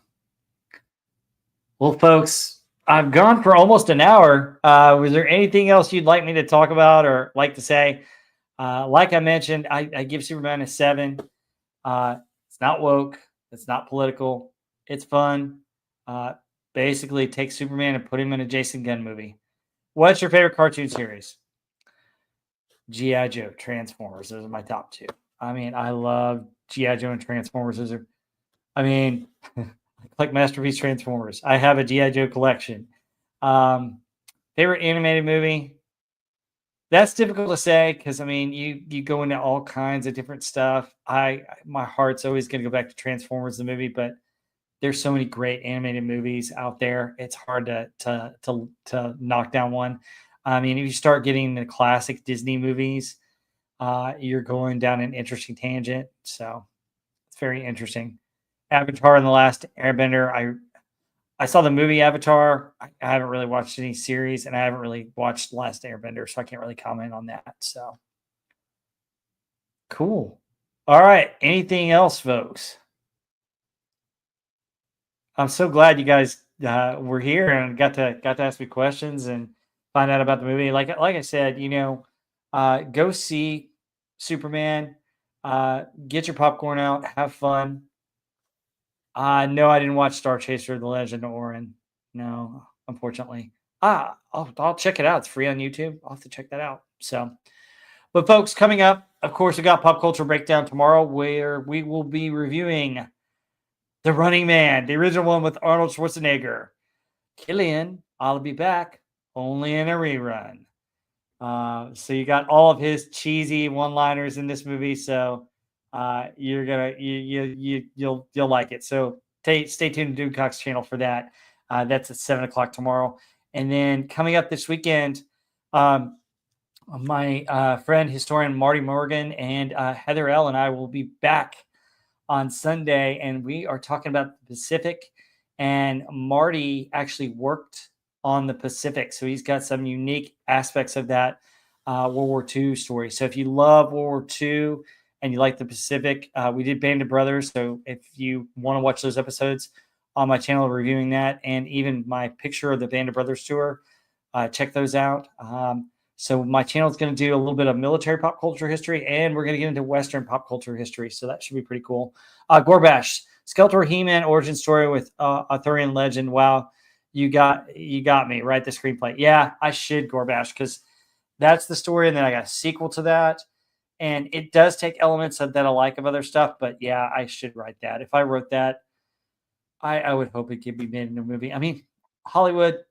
well, folks, I've gone for almost an hour. Was there anything else you'd like me to talk about or like to say? Like I mentioned, I give Superman a 7. It's not woke. It's not political. It's fun. Basically, take Superman and put him in a Jason Gunn movie. What's your favorite cartoon series? G.I. Joe, Transformers. Those are my top two. I mean, I love G.I. Joe and Transformers. Those are, I mean, like Masterpiece Transformers. I have a G.I. Joe collection. Um, favorite animated movie? That's difficult to say because I mean, you go into all kinds of different stuff. My heart's always going to go back to Transformers the movie, but there's so many great animated movies out there. It's hard to knock down one. I mean, if you start getting the classic Disney movies, you're going down an interesting tangent. So it's very interesting. Avatar and the Last Airbender. I saw the movie Avatar. I haven't really watched any series, and I haven't really watched Last Airbender, so I can't really comment on that. So cool. All right. Anything else, folks? I'm so glad you guys were here and got to ask me questions and find out about the movie. Like I said, go see Superman. Get your popcorn out, have fun. No, I didn't watch Star Chaser: The Legend of Orin. No, unfortunately. I'll check it out. It's free on YouTube. I'll have to check that out. So, but folks, coming up, of course, we got Pop Culture Breakdown tomorrow, where we will be reviewing The Running Man, the original one with Arnold Schwarzenegger. Killian, I'll be back, only in a rerun. So you got all of his cheesy one-liners in this movie. So you're gonna you'll like it. So stay tuned to Dude Cox channel for that. That's at 7 o'clock tomorrow. And then coming up this weekend, um, my friend historian Marty Morgan and Heather L and I will be back on Sunday, and we are talking about the Pacific. And Marty actually worked on the Pacific, so he's got some unique aspects of that World War II story. So if you love World War II and you like the Pacific, we did Band of Brothers. So if you want to watch those episodes on my channel, reviewing that, and even my picture of the Band of Brothers tour, check those out. So my channel is going to do a little bit of military pop culture history, and we're going to get into Western pop culture history. So that should be pretty cool. Gorbash, Skeletor He-Man origin story with Arthurian legend. Wow, you got me right. The screenplay. Yeah, I should Gorbash because that's the story, and then I got a sequel to that, and it does take elements of that I like of other stuff. But yeah, I should write that. If I wrote that, I would hope it could be made into a movie. I mean, Hollywood,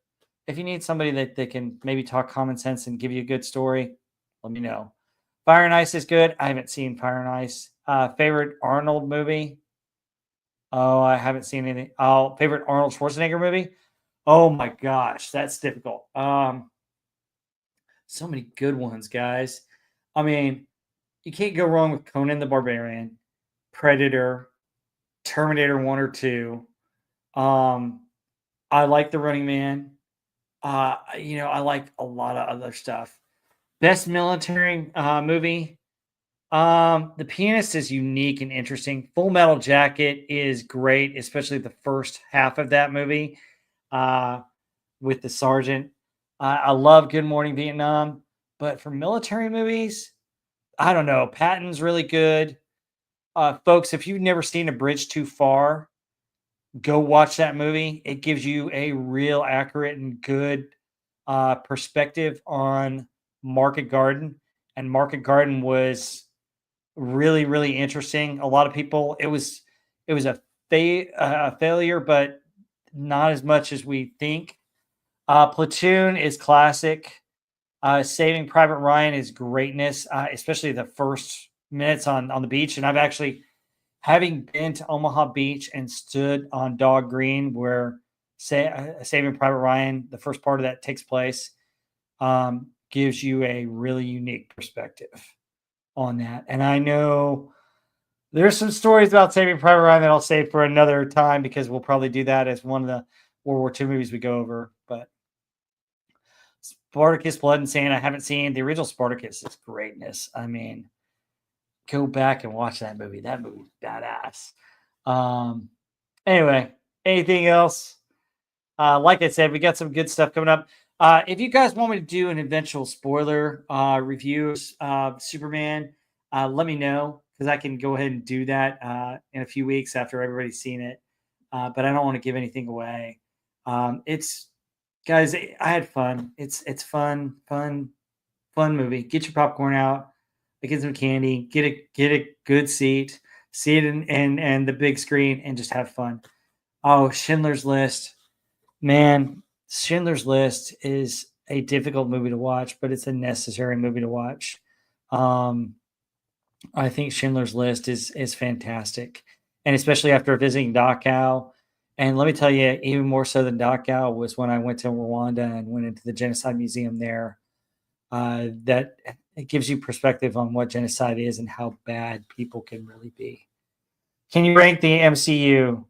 if you need somebody that they can maybe talk common sense and give you a good story, let me know. Fire and Ice is good. I haven't seen Fire and Ice. Favorite Arnold movie? Oh, I haven't seen anything. Oh, favorite Arnold Schwarzenegger movie? Oh my gosh, that's difficult. So many good ones, guys. I mean, you can't go wrong with Conan the Barbarian, Predator, Terminator 1 or 2. I like The Running Man. I like a lot of other stuff. Best military movie. The Pianist is unique and interesting. Full Metal Jacket is great, especially the first half of that movie uh, with the sergeant. I love Good Morning Vietnam, but for military movies, I don't know. Patton's really good. Folks, if you've never seen A Bridge Too Far, go watch that movie. It gives you a real accurate and good perspective on Market Garden. And Market Garden was really, really interesting. A lot of people, it was a failure, but not as much as we think. Platoon is classic. Saving Private Ryan is greatness, especially the first minutes on the beach. And I've actually, having been to Omaha Beach and stood on Dog Green, where Saving Private Ryan, the first part of that takes place, gives you a really unique perspective on that. And I know there's some stories about Saving Private Ryan that I'll save for another time because we'll probably do that as one of the World War II movies we go over. But Spartacus, Blood and Sand, I haven't seen. The original Spartacus is greatness. I mean, go back and watch that movie. That movie's badass. Anyway, anything else? Like I said, we got some good stuff coming up. If you guys want me to do an eventual spoiler review of Superman, let me know because I can go ahead and do that in a few weeks after everybody's seen it. But I don't want to give anything away. It's Guys, I had fun. It's fun movie. Get your popcorn out, get some candy, get a good seat, see it in the big screen, and just have fun. Oh, Schindler's List, man, Schindler's List is a difficult movie to watch, but it's a necessary movie to watch. Um, I think Schindler's List is fantastic, and especially after visiting Dachau. And let me tell you, even more so than Dachau was when I went to Rwanda and went into the Genocide Museum there. That it gives you perspective on what genocide is and how bad people can really be. Can you rank the MCU?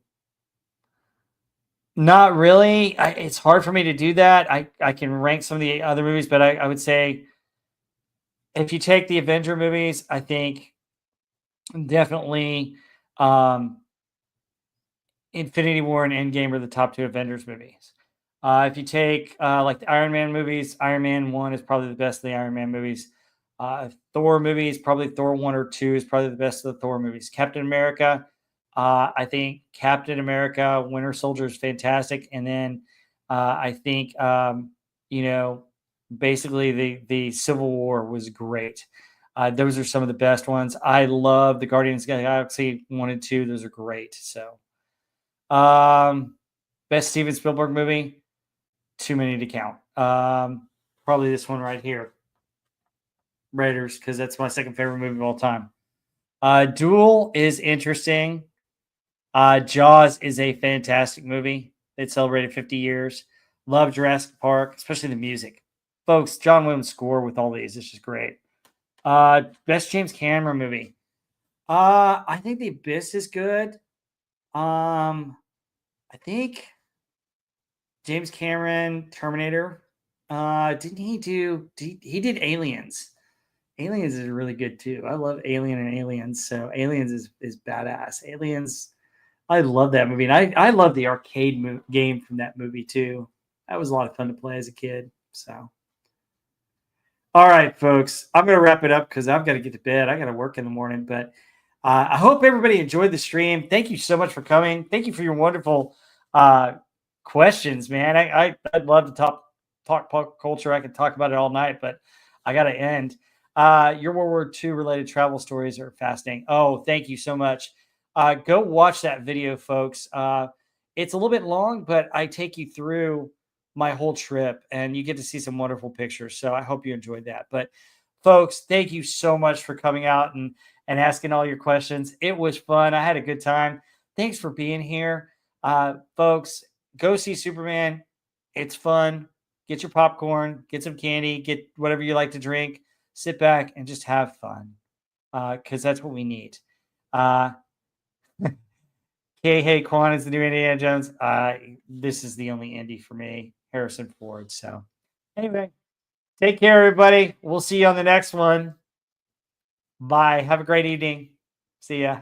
Not really. It's hard for me to do that. I can rank some of the other movies, but I would say if you take the Avenger movies, I think definitely um, Infinity War and Endgame are the top two Avengers movies. If you take like the Iron Man movies, Iron Man 1 is probably the best of the Iron Man movies. Thor movies, probably Thor 1 or 2 is probably the best of the Thor movies. Captain America, I think Captain America Winter Soldier is fantastic. And then I think, you know, basically the Civil War was great. Those are some of the best ones. I love the Guardians of the Galaxy 1 and 2. Those are great. So, best Steven Spielberg movie, too many to count. Probably this one right here, Raiders, because that's my second favorite movie of all time. Duel is interesting. Jaws is a fantastic movie. It celebrated 50 years. Love Jurassic Park, especially the music. Folks, John Williams' score with all these is just great. Best James Cameron movie. I think The Abyss is good. I think James Cameron, Terminator. Didn't he do? He did Aliens. Aliens is really good too. I love Alien and Aliens. So Aliens is badass. Aliens. I love that movie, and I love the arcade game from that movie too. That was a lot of fun to play as a kid. So, all right, folks, I'm going to wrap it up because I've got to get to bed. I got to work in the morning, but I hope everybody enjoyed the stream. Thank you so much for coming. Thank you for your wonderful questions, man. I'd love to talk pop culture. I could talk about it all night, but I got to end. Your World War II related travel stories are fascinating. Oh, thank you so much. Go watch that video, folks. It's a little bit long, but I take you through my whole trip and you get to see some wonderful pictures. So I hope you enjoyed that. But folks, thank you so much for coming out and asking all your questions. It was fun. I had a good time. Thanks for being here. Folks, go see Superman. It's fun. Get your popcorn, get some candy, get whatever you like to drink, sit back and just have fun. Because that's what we need. Hey, Quan is the new Indiana Jones. This is the only Indy for me, Harrison Ford. So, anyway, take care, everybody. We'll see you on the next one. Bye. Have a great evening. See ya.